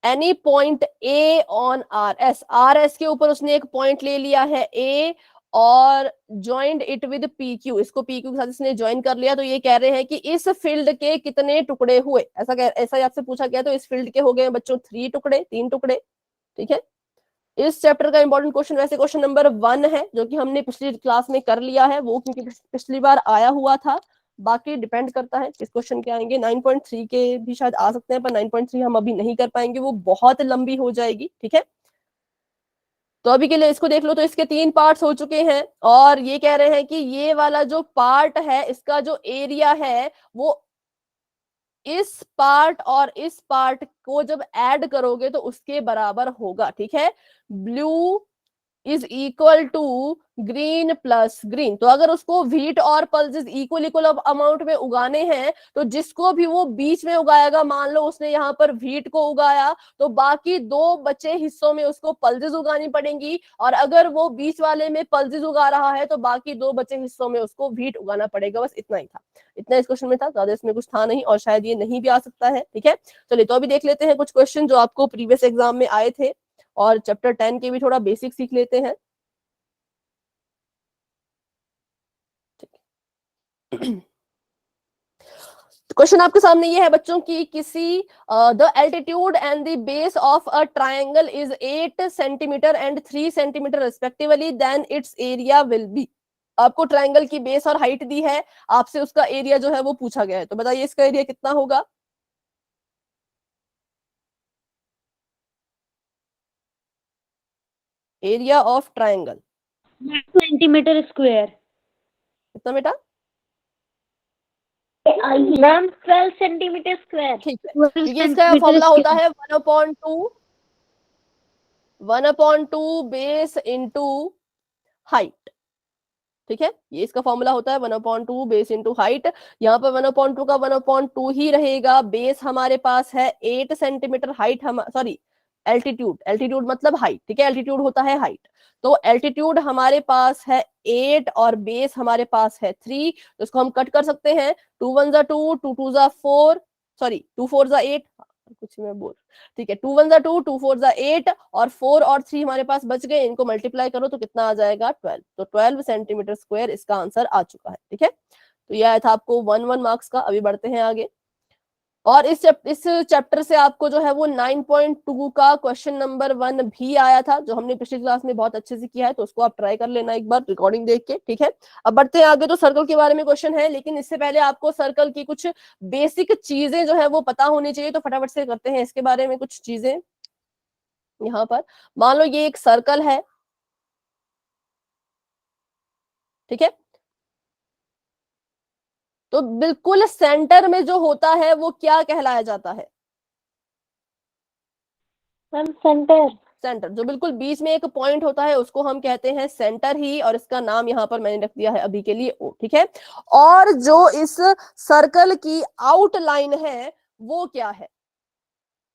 [SPEAKER 2] any point A on RS के ऊपर उसने एक पॉइंट ले लिया है A और ज्वाइंड इट विद PQ, इसको PQ के साथ इसने ज्वाइन कर लिया। तो ये कह रहे हैं कि इस फील्ड के कितने टुकड़े हुए, ऐसा आपसे पूछा गया, तो इस फील्ड के हो गए बच्चों 3 टुकड़े, 3 टुकड़े। ठीक है, इस चैप्टर का इंपॉर्टेंट क्वेश्चन वैसे क्वेश्चन नंबर 1 है, जो कि हमने पिछली क्लास में कर लिया है, वो क्योंकि पिछली बार आया हुआ था। बाकी डिपेंड करता है किस क्वेश्चन के आएंगे। 9.3 के भी शायद आ सकते हैं, पर 9.3 हम अभी नहीं कर पाएंगे, वो बहुत लंबी हो जाएगी। ठीक है, तो अभी के लिए इसको देख लो। तो इसके 3 पार्ट्स हो चुके हैं और ये कह रहे हैं कि ये वाला जो पार्ट है इसका जो एरिया है वो इस पार्ट और इस पार्ट को जब ऐड करोगे तो उसके बराबर होगा। ठीक है, blue is equal to green plus green. तो अगर उसको व्हीट और पल्सेस इक्वल इक्वल अमाउंट में उगाने हैं तो जिसको भी वो बीच में उगाएगा, मान लो उसने यहाँ पर व्हीट को उगाया, तो बाकी दो बचे हिस्सों में उसको पल्सेस उगानी पड़ेंगी, और अगर वो बीच वाले में पल्सेस उगा रहा है तो बाकी दो बचे हिस्सों में उसको व्हीट उगाना पड़ेगा। बस इतना ही था, इतना इस क्वेश्चन में था, ज्यादा इसमें कुछ था नहीं, और शायद ये नहीं भी आ सकता है। ठीक है, चलिए तो अभी देख लेते हैं कुछ क्वेश्चन जो आपको प्रीवियस एग्जाम में आए थे, और चैप्टर 10 के भी थोड़ा बेसिक सीख लेते हैं। क्वेश्चन आपके सामने ये है बच्चों की, किसी the altitude and the base of a triangle is 8 centimetre and 3 centimetre respectively, then its area will be. आपको ट्रायंगल की बेस और हाइट दी है, आपसे उसका एरिया जो है वो पूछा गया है, तो बताइए इसका एरिया कितना होगा। Area of triangle
[SPEAKER 3] centimetre square.
[SPEAKER 2] कितना बेटा?
[SPEAKER 3] Ma'am 12 centimetre square.
[SPEAKER 2] ठीक है, क्योंकि इसका फॉर्मूला होता है 1/2 बेस इंटू हाइट। ठीक है, ये इसका फॉर्मूला होता है 1/2 बेस इंटू हाइट। यहाँ पर 1/2 का 1/2 ही रहेगा, बेस हमारे पास है 8 सेंटीमीटर, हाइट हम सॉरी एल्टीट्यूड मतलब हाइट। ठीक है, एल्टीट्यूड होता है हाइट, तो एल्टीट्यूड हमारे पास है 8 और बेस हमारे पास है 3, तो इसको हम कट कर सकते हैं। 2 1 2, 2 2 4, सॉरी 2 4 8, कुछ मैं बोल, ठीक है, 2 1 2, 2 4 8, और 4 और 3 हमारे पास बच गए, इनको मल्टीप्लाई करो तो कितना आ जाएगा 12, तो 12 सेंटीमीटर स्क्वायर इसका आंसर आ चुका है। ठीक है, तो यह आया था आपको 1 मार्क्स का। अभी बढ़ते हैं आगे, और इस चैप्टर से आपको जो है वो 9.2 का क्वेश्चन नंबर 1 भी आया था, जो हमने पिछली क्लास में बहुत अच्छे से किया है, तो उसको आप ट्राई कर लेना एक बार रिकॉर्डिंग देख के। ठीक है, अब बढ़ते हैं आगे, तो सर्कल के बारे में क्वेश्चन है, लेकिन इससे पहले आपको सर्कल की कुछ बेसिक चीजें जो है वो पता होनी चाहिए, तो फटाफट से करते हैं इसके बारे में कुछ चीजें। यहाँ पर मान लो ये एक सर्कल है, ठीक है, तो बिल्कुल सेंटर में जो होता है वो क्या कहलाया जाता है?
[SPEAKER 3] Ma'am centre.
[SPEAKER 2] सेंटर, जो बिल्कुल बीच में एक पॉइंट होता है उसको हम कहते हैं सेंटर ही, और इसका नाम यहाँ पर मैंने रख दिया है अभी के लिए ओ। ठीक है, और जो इस सर्कल की आउटलाइन है वो क्या है,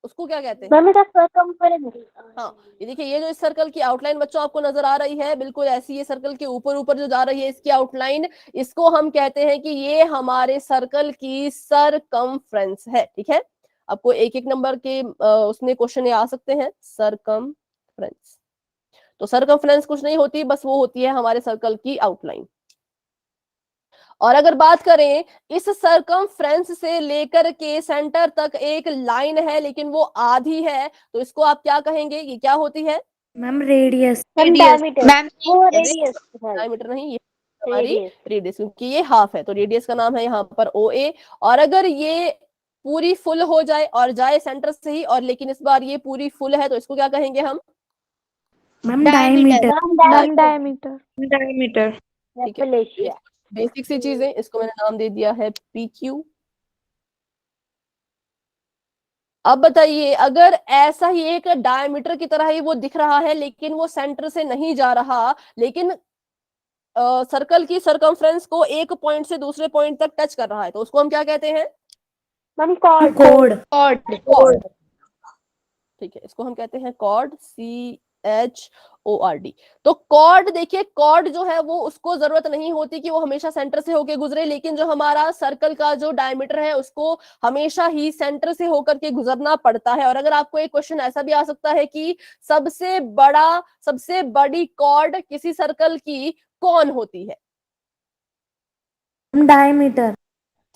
[SPEAKER 2] उसको क्या कहते हैं?
[SPEAKER 3] मैम इसका सर्कमफेरेंस।
[SPEAKER 2] हाँ, ये देखिए, ये जो इस सर्कल की आउटलाइन बच्चों आपको नजर आ रही है, बिल्कुल ऐसी ये सर्कल के ऊपर ऊपर जो जा रही है इसकी आउटलाइन, इसको हम कहते हैं कि ये हमारे सर्कल की सरकमफ्रेंस है। ठीक है, आपको एक एक नंबर के उसमें क्वेश्चन ये आ सकते हैं। सरकमफ्रेंस, तो सरकमफ्रेंस कुछ नहीं होती, बस वो होती है हमारे सर्कल की आउटलाइन। और अगर बात करें, इस सरकमफ्रेंस से लेकर के सेंटर तक एक लाइन है, लेकिन वो आधी है, तो इसको आप क्या कहेंगे, ये क्या होती है?
[SPEAKER 4] Ma'am radius.
[SPEAKER 3] डायमीटर। मैम वो रेडियस है।
[SPEAKER 2] डायमीटर नहीं, ये हमारी रेडियस, क्योंकि ये हाफ है, तो रेडियस का नाम है यहाँ पर ओ ए। और अगर ये पूरी फुल हो जाए और जाए सेंटर से ही, और लेकिन इस बार ये पूरी फुल है, तो इसको क्या कहेंगे हम?
[SPEAKER 4] Ma'am diameter.
[SPEAKER 3] Ma'am diameter.
[SPEAKER 2] ठीक है, बेसिक सी चीजें, इसको मैंने नाम दे दिया है पी क्यू। अब बताइए, अगर ऐसा ही एक डायमीटर की तरह ही वो दिख रहा है, लेकिन वो सेंटर से नहीं जा रहा, लेकिन सर्कल की सरकमफ्रेंस को एक पॉइंट से दूसरे पॉइंट तक टच कर रहा है, तो उसको हम क्या कहते हैं?
[SPEAKER 3] Ma'am cord.
[SPEAKER 2] कॉर्ड। ठीक है, इसको हम कहते हैं कॉर्ड, CHORD। तो कॉर्ड, देखिए कॉर्ड जो है वो उसको जरूरत नहीं होती कि वो हमेशा सेंटर से होके गुजरे, लेकिन जो हमारा सर्कल का जो डायमीटर है उसको हमेशा ही सेंटर से होकर के गुजरना पड़ता है। और अगर आपको एक क्वेश्चन ऐसा भी आ सकता है कि सबसे बड़ी कॉर्ड किसी सर्कल की कौन होती है?
[SPEAKER 4] डायमीटर।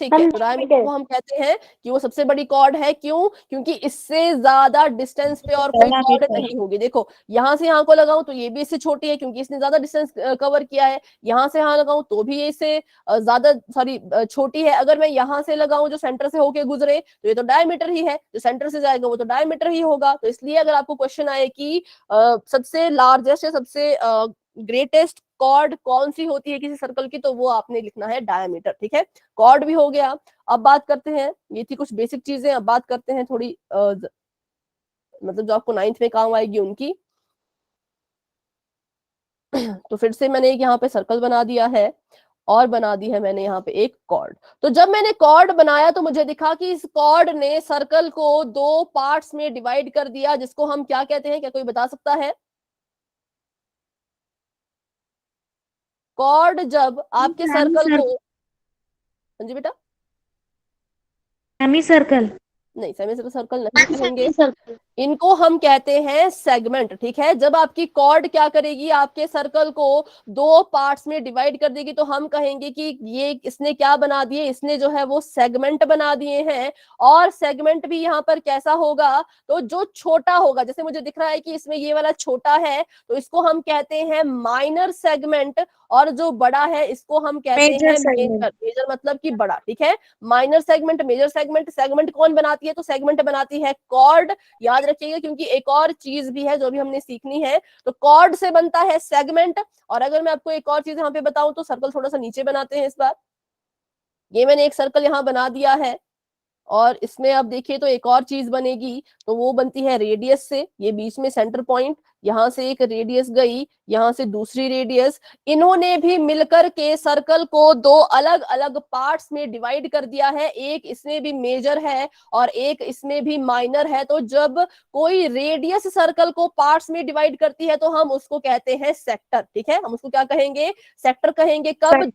[SPEAKER 2] ठीक है, तो डायमीटर को हम कहते हैं कि वो सबसे बड़ी कॉर्ड है। क्यों? क्योंकि इससे ज्यादा डिस्टेंस पे और कोई कॉर्ड नहीं होगी। देखो, यहां से यहां को लगाऊं तो ये भी इससे छोटी है, क्योंकि इसने ज्यादा डिस्टेंस कवर किया है। यहां से यहां लगाऊं तो भी ये इससे ज्यादा छोटी है। अगर मैं यहां से लगाऊं जो सेंटर से होके गुजरे, तो ये तो डायमीटर ही है, जो सेंटर से जाएगा वो तो डायमीटर ही होगा। तो इसलिए अगर आपको क्वेश्चन आए कि सबसे लार्जेस्ट या सबसे ग्रेटेस्ट कॉर्ड कौन सी होती है किसी सर्कल की, तो वो आपने लिखना है डायमीटर। ठीक है, कॉर्ड भी हो गया। अब बात करते हैं, ये थी कुछ बेसिक चीजें, अब बात करते हैं थोड़ी मतलब जो आपको 9th में काम आएगी उनकी। तो फिर से मैंने एक यहाँ पे सर्कल बना दिया है और बना दी है मैंने यहाँ पे एक कॉर्ड। तो जब मैंने कॉर्ड बनाया तो मुझे दिखा कि इस कॉर्ड ने सर्कल को 2 पार्ट्स में डिवाइड कर दिया, जिसको हम क्या कहते हैं, क्या कोई बता सकता है? कॉर्ड जब आपके सर्कल को, हाँ जी बेटा,
[SPEAKER 4] सेमी सर्कल।
[SPEAKER 2] नहीं सेमी सर्कल नहीं कहेंगे, इनको हम कहते हैं सेगमेंट। ठीक है, जब आपकी कॉर्ड क्या करेगी, आपके सर्कल को 2 पार्ट्स में डिवाइड कर देगी, तो हम कहेंगे कि ये इसने क्या बना दिए, इसने जो है वो सेगमेंट बना दिए हैं। और सेगमेंट भी यहाँ पर कैसा होगा, तो जो छोटा होगा, जैसे मुझे दिख रहा है कि इसमें ये वाला छोटा है, तो इसको हम कहते हैं माइनर सेगमेंट, और जो बड़ा है इसको हम कहते हैं मेजर। मेजर मतलब कि बड़ा। ठीक है, minor segment, major segment. Segment कौन बनाती है, तो सेगमेंट बनाती है कॉर्ड। याद रखिएगा, क्योंकि एक और चीज भी है जो भी हमने सीखनी है। तो कॉर्ड से बनता है सेगमेंट। और अगर मैं आपको एक और चीज यहाँ पे बताऊं, तो सर्कल थोड़ा सा नीचे बनाते हैं इस बार। ये मैंने एक सर्कल यहाँ बना दिया है, और इसमें अब देखिए तो एक और चीज बनेगी, तो वो बनती है रेडियस से। ये बीच में सेंटर पॉइंट, यहां से एक रेडियस गई, यहां से दूसरी रेडियस। इन्होंने भी मिलकर के सर्कल को 2 अलग अलग पार्ट्स में डिवाइड कर दिया है। एक इसमें भी मेजर है और एक इसमें भी माइनर है। तो जब कोई रेडियस सर्कल को पार्ट्स में डिवाइड करती है, तो हम उसको कहते हैं सेक्टर। ठीक है, हम उसको क्या कहेंगे, सेक्टर कहेंगे। कब,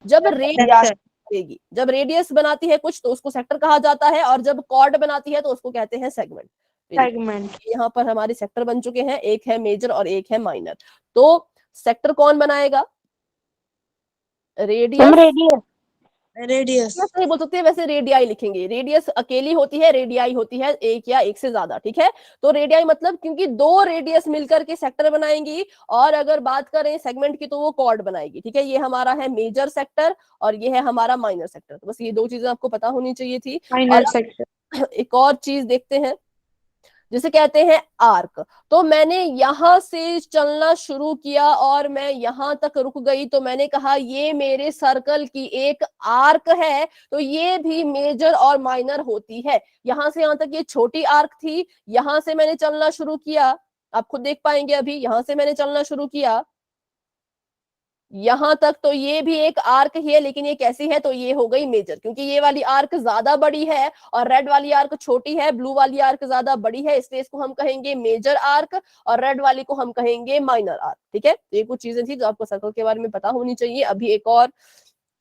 [SPEAKER 2] जब रेडियस देगी, जब रेडियस बनाती है कुछ, तो उसको सेक्टर कहा जाता है, और जब कॉर्ड बनाती है तो उसको कहते हैं सेगमेंट। यहाँ पर हमारे सेक्टर बन चुके हैं, एक है मेजर और एक है माइनर। तो सेक्टर कौन बनाएगा, रेडियस। नहीं बोल सकते, वैसे रेडियाई लिखेंगे। रेडियस अकेली होती है, रेडियाई होती है एक या एक से ज्यादा। ठीक है, तो रेडियाई मतलब क्योंकि 2 रेडियस मिलकर के सेक्टर बनाएंगी, और अगर बात करें सेगमेंट की तो वो कॉर्ड बनाएगी। ठीक है, ये हमारा है मेजर सेक्टर और ये है हमारा माइनर सेक्टर। तो बस ये 2 चीजें आपको पता होनी चाहिए थी। और एक और चीज देखते हैं जिसे कहते हैं आर्क। तो मैंने यहां से चलना शुरू किया और मैं यहां तक रुक गई, तो मैंने कहा ये मेरे सर्कल की एक आर्क है। तो ये भी मेजर और माइनर होती है। यहां से यहां तक ये छोटी आर्क थी, यहां से मैंने चलना शुरू किया, आप खुद देख पाएंगे अभी, यहां से मैंने चलना शुरू किया यहां तक, तो ये भी एक आर्क ही है, लेकिन ये कैसी है, तो ये हो गई मेजर, क्योंकि ये वाली आर्क ज्यादा बड़ी है और रेड वाली आर्क छोटी है। ब्लू वाली आर्क ज्यादा बड़ी है, इसलिए इसको हम कहेंगे मेजर आर्क, और रेड वाली को हम कहेंगे माइनर आर्क। ठीक है, तो ये कुछ चीजें थी जो आपको सर्कल के बारे में पता होनी चाहिए। अभी एक और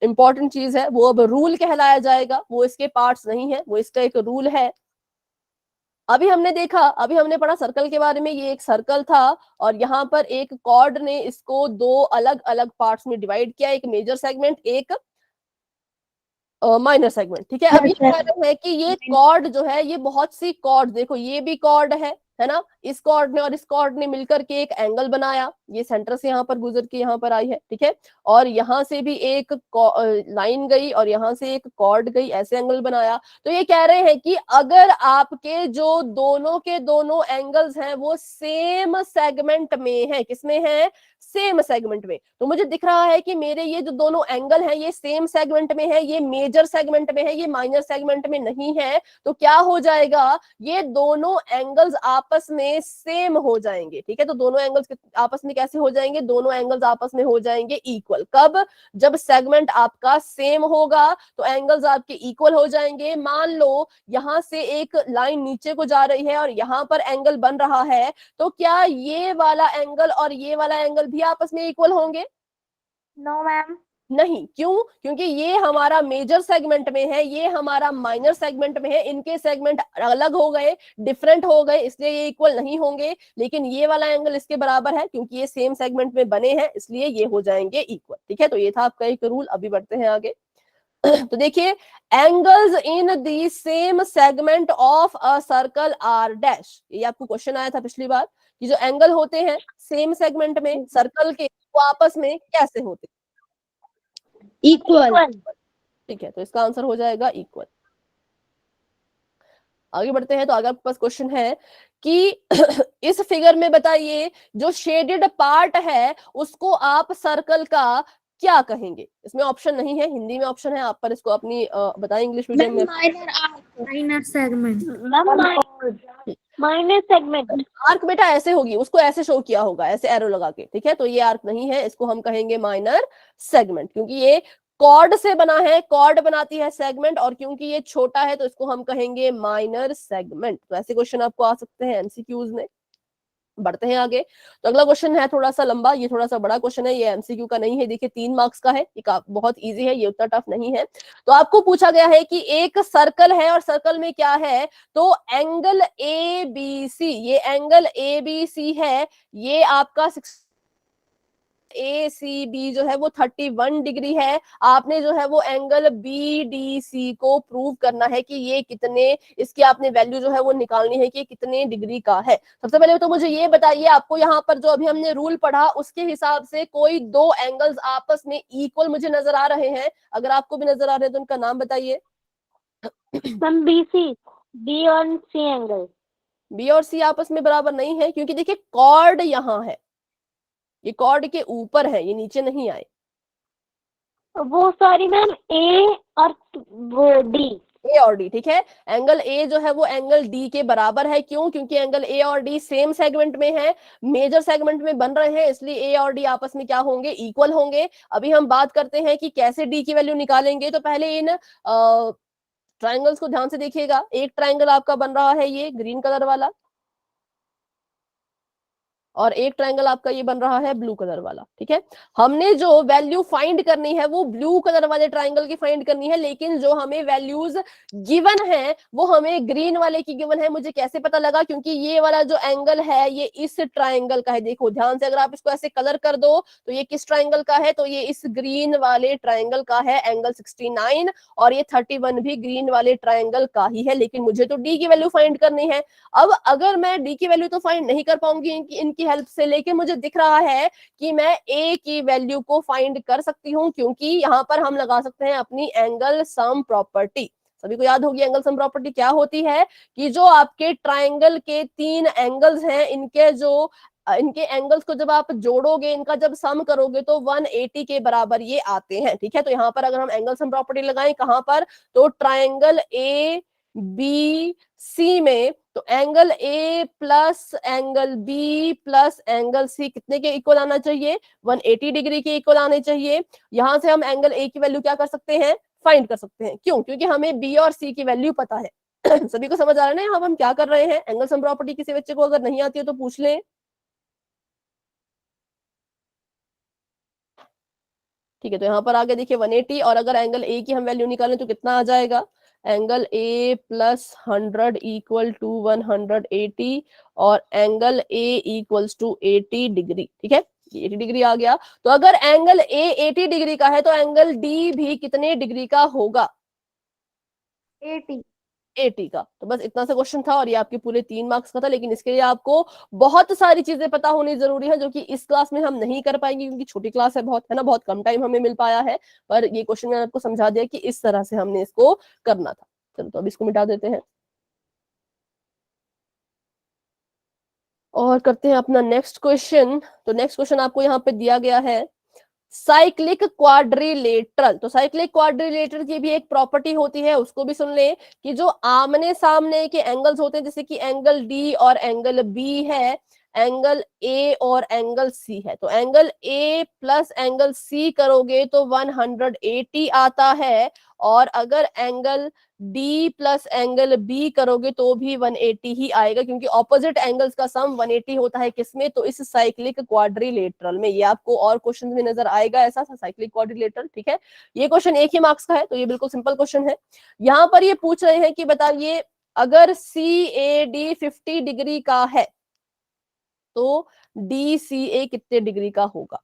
[SPEAKER 2] इंपॉर्टेंट चीज है, वो अब रूल कहलाया जाएगा। वो इसके पार्ट्स नहीं है, वो इसका एक रूल है। अभी हमने देखा, अभी हमने पढ़ा सर्कल के बारे में। ये एक सर्कल था और यहाँ पर एक कॉर्ड ने इसको 2 अलग अलग पार्ट्स में डिवाइड किया, एक मेजर सेगमेंट, एक माइनर सेगमेंट। ठीक है, अब ये कह रहे हैं कि ये कॉर्ड जो है, ये बहुत सी कॉर्ड, देखो ये भी कॉर्ड है ना, इस कॉर्ड ने और इस कॉर्ड ने मिलकर के एक एंगल बनाया। ये सेंटर से यहाँ पर गुजर के यहाँ पर आई है। ठीक है, और यहाँ से भी एक लाइन गई और यहाँ से एक कॉर्ड गई, ऐसे एंगल बनाया। तो ये कह रहे हैं कि अगर आपके जो दोनों के दोनों एंगल्स हैं वो सेम सेगमेंट में है, किसमें है, सेम सेगमेंट में, तो मुझे दिख रहा है कि मेरे ये जो दोनों एंगल हैं ये सेम सेगमेंट में है, ये मेजर सेगमेंट में है, ये माइनर सेगमेंट में नहीं है। तो क्या हो जाएगा, ये दोनों एंगल्स आपस में सेम हो जाएंगे। ठीक है, तो दोनों एंगल्स आपस में कैसे हो जाएंगे, दोनों एंगल्स आपस में हो जाएंगे इक्वल। कब, जब सेगमेंट आपका सेम होगा तो एंगल्स आपके इक्वल हो जाएंगे। मान लो यहां से एक लाइन नीचे को जा रही है और यहां पर एंगल बन रहा है, तो क्या ये वाला एंगल और ये वाला एंगल भी आपस में इक्वल होंगे?
[SPEAKER 4] नो मैम,
[SPEAKER 2] नहीं। क्यों, क्योंकि ये हमारा मेजर सेगमेंट में है, ये हमारा माइनर सेगमेंट में है। इनके सेगमेंट अलग हो गए, डिफरेंट हो गए, इसलिए ये इक्वल नहीं होंगे। लेकिन ये वाला एंगल इसके बराबर है, क्योंकि ये सेम सेगमेंट में बने हैं, इसलिए ये हो जाएंगे इक्वल। ठीक है, तो ये था आपका एक रूल। अभी बढ़ते हैं आगे। तो देखिए, angles in the same segment of a circle are dash. ये आपको क्वेश्चन आया था पिछली बार कि जो एंगल होते हैं सेम सेगमेंट में सर्कल के, वो आपस में कैसे होते हैं,
[SPEAKER 3] इक्वल।
[SPEAKER 2] ठीक है, तो इसका आंसर हो जाएगा इक्वल। आगे बढ़ते हैं। तो आगे आपके पास क्वेश्चन है कि इस फिगर में बताइए जो शेडेड पार्ट है उसको आप सर्कल का क्या कहेंगे। इसमें ऑप्शन नहीं है, हिंदी में ऑप्शन है, आप पर इसको अपनी बताएं इंग्लिश मीडियम में।
[SPEAKER 4] Minor segment.
[SPEAKER 3] Minor segment.
[SPEAKER 2] Arc बेटा ऐसे होगी, उसको ऐसे शो किया होगा, ऐसे एरो लगा के, ठीक है। तो ये आर्क नहीं है, इसको हम कहेंगे माइनर सेगमेंट, क्योंकि ये कॉर्ड से बना है, कॉर्ड बनाती है सेगमेंट, और क्योंकि ये छोटा है तो इसको हम कहेंगे माइनर सेगमेंट। तो ऐसे क्वेश्चन आपको आ सकते हैं एमसीक्यूज में। बढ़ते हैं आगे। तो अगला क्वेश्चन है थोड़ा सा लंबा, ये थोड़ा सा बड़ा क्वेश्चन है, ये एमसीक्यू का नहीं है, देखिए 3 मार्क्स का है, ये बहुत इजी है, ये उतना टफ नहीं है। तो आपको पूछा गया है कि एक सर्कल है और सर्कल में क्या है, तो एंगल ए बी सी, ये एंगल ए बी सी है, ये आपका ए सी बी जो है वो 31 डिग्री है। आपने जो है वो एंगल बी डी सी को प्रूव करना है कि ये कितने, इसकी आपने वैल्यू जो है वो निकालनी है कि कितने डिग्री का है। सबसे पहले तो मुझे ये बताइए, आपको यहाँ पर जो अभी हमने रूल पढ़ा उसके हिसाब से कोई दो एंगल्स आपस में इक्वल मुझे नजर आ रहे हैं? अगर आपको भी नजर आ रहे हैं तो उनका नाम बताइए।
[SPEAKER 3] मैम बीसी, बी और सी एंगल।
[SPEAKER 2] बी और सी आपस में बराबर नहीं है, क्योंकि देखिए कॉर्ड यहाँ है, ये कॉर्ड के ऊपर है, ये नीचे नहीं आए।
[SPEAKER 3] वो सॉरी मैम, ए और वो डी।
[SPEAKER 2] ए और डी, ठीक है। एंगल ए जो है वो एंगल डी के बराबर है, क्यों? क्योंकि एंगल ए और डी सेम सेगमेंट में है, मेजर सेगमेंट में बन रहे हैं, इसलिए ए और डी आपस में क्या होंगे, इक्वल होंगे। अभी हम बात करते हैं कि कैसे डी की वैल्यू निकालेंगे। तो पहले इन ट्राइंगल्स को ध्यान से देखिएगा। एक ट्राइंगल आपका बन रहा है ये ग्रीन कलर वाला, और एक ट्रायंगल आपका ये बन रहा है ब्लू कलर वाला, ठीक है। हमने जो वैल्यू फाइंड करनी है वो ब्लू कलर वाले ट्रायंगल की फाइंड करनी है, लेकिन जो हमें वैल्यूज गिवन है वो हमें ग्रीन वाले की गिवन है। मुझे कैसे पता लगा? क्योंकि ये वाला जो एंगल है ये इस ट्रायंगल का है। देखो ध्यान से, अगर आप इसको ऐसे कलर कर दो तो ये किस ट्रायंगल का है, तो ये इस ग्रीन वाले ट्रायंगल का है, एंगल 69, और ये 31 भी ग्रीन वाले ट्रायंगल का ही है। लेकिन मुझे तो डी की वैल्यू फाइंड करनी है। अब अगर मैं डी की वैल्यू तो फाइंड नहीं कर पाऊंगी इनकी हेल्प से, लेकिन मुझे दिख रहा है कि मैं ए की वैल्यू को फाइंड कर सकती हूं, क्योंकि यहां पर हम लगा सकते हैं अपनी एंगल सम प्रॉपर्टी। सभी को याद होगी एंगल सम प्रॉपर्टी क्या होती है, कि जो आपके ट्रायंगल के 3 एंगल्स हैं, इनके एंगल्स को जब आप जोड़ोगे, इनका जब सम करोगे तो 180 के बराबर ये आते हैं, ठीक है। तो यहाँ पर अगर हम एंगल सम प्रॉपर्टी लगाएं कहां पर, तो ट्रायंगल ए बी सी में, तो angle A plus angle B plus angle C कितने के इक्वल आना चाहिए? 180 डिग्री के इक्वल आने चाहिए। यहां से हम एंगल ए की वैल्यू क्या कर सकते हैं? फाइंड कर सकते हैं। क्यों? क्योंकि हमें बी और सी की वैल्यू पता है। सभी को समझ आ रहा है ना यहाँ हम क्या कर रहे हैं? एंगल सम प्रॉपर्टी किसी बच्चे को अगर नहीं आती है तो पूछ लें। ठीक है, तो यहाँ पर आगे देखिए 180, और अगर एंगल ए की हम वैल्यू निकालें तो कितना आ जाएगा? Angle A plus 100 equal to 180, और angle A equals to 80 degree, ठीक है। 80 डिग्री आ गया। तो अगर एंगल ए 80 डिग्री का है तो एंगल डी भी कितने डिग्री का होगा? 80 का। तो बस इतना सा क्वेश्चन था, और ये आपके पूरे 3 मार्क्स का था। लेकिन इसके लिए आपको बहुत सारी चीजें पता होनी जरूरी है, जो कि इस क्लास में हम नहीं कर पाएंगे, क्योंकि छोटी क्लास है बहुत, है ना, बहुत कम टाइम हमें मिल पाया है। पर ये क्वेश्चन मैंने आपको समझा दिया कि इस तरह से हमने इसको करना था। चलो तो अब इसको मिटा देते हैं और करते हैं अपना नेक्स्ट क्वेश्चन। तो नेक्स्ट क्वेश्चन आपको यहाँ पे दिया गया है साइक्लिक क्वाड्रिलेटरल। तो साइक्लिक क्वाड्रिलेटरल की भी एक प्रॉपर्टी होती है, उसको भी सुन ले, कि जो आमने सामने के एंगल्स होते हैं, जैसे कि एंगल डी और एंगल बी है, एंगल ए और एंगल सी है, तो angle A plus angle C करोगे तो 180 आता है, और अगर angle D plus angle B करोगे तो भी 180 ही आएगा, क्योंकि ऑपोजिट एंगल्स का सम 180 होता है। किसमें? तो इस साइक्लिक क्वाड्रिलेटरल में। ये आपको और क्वेश्चन में नजर आएगा ऐसा साइक्लिक क्वाड्रिलेटरल, ठीक है। ये क्वेश्चन 1 ही मार्क्स का है, तो ये बिल्कुल सिंपल क्वेश्चन है। यहाँ पर ये पूछ रहे हैं कि बताइए अगर सी ए डी 50 डिग्री का है तो डी सी ए कितने डिग्री का होगा?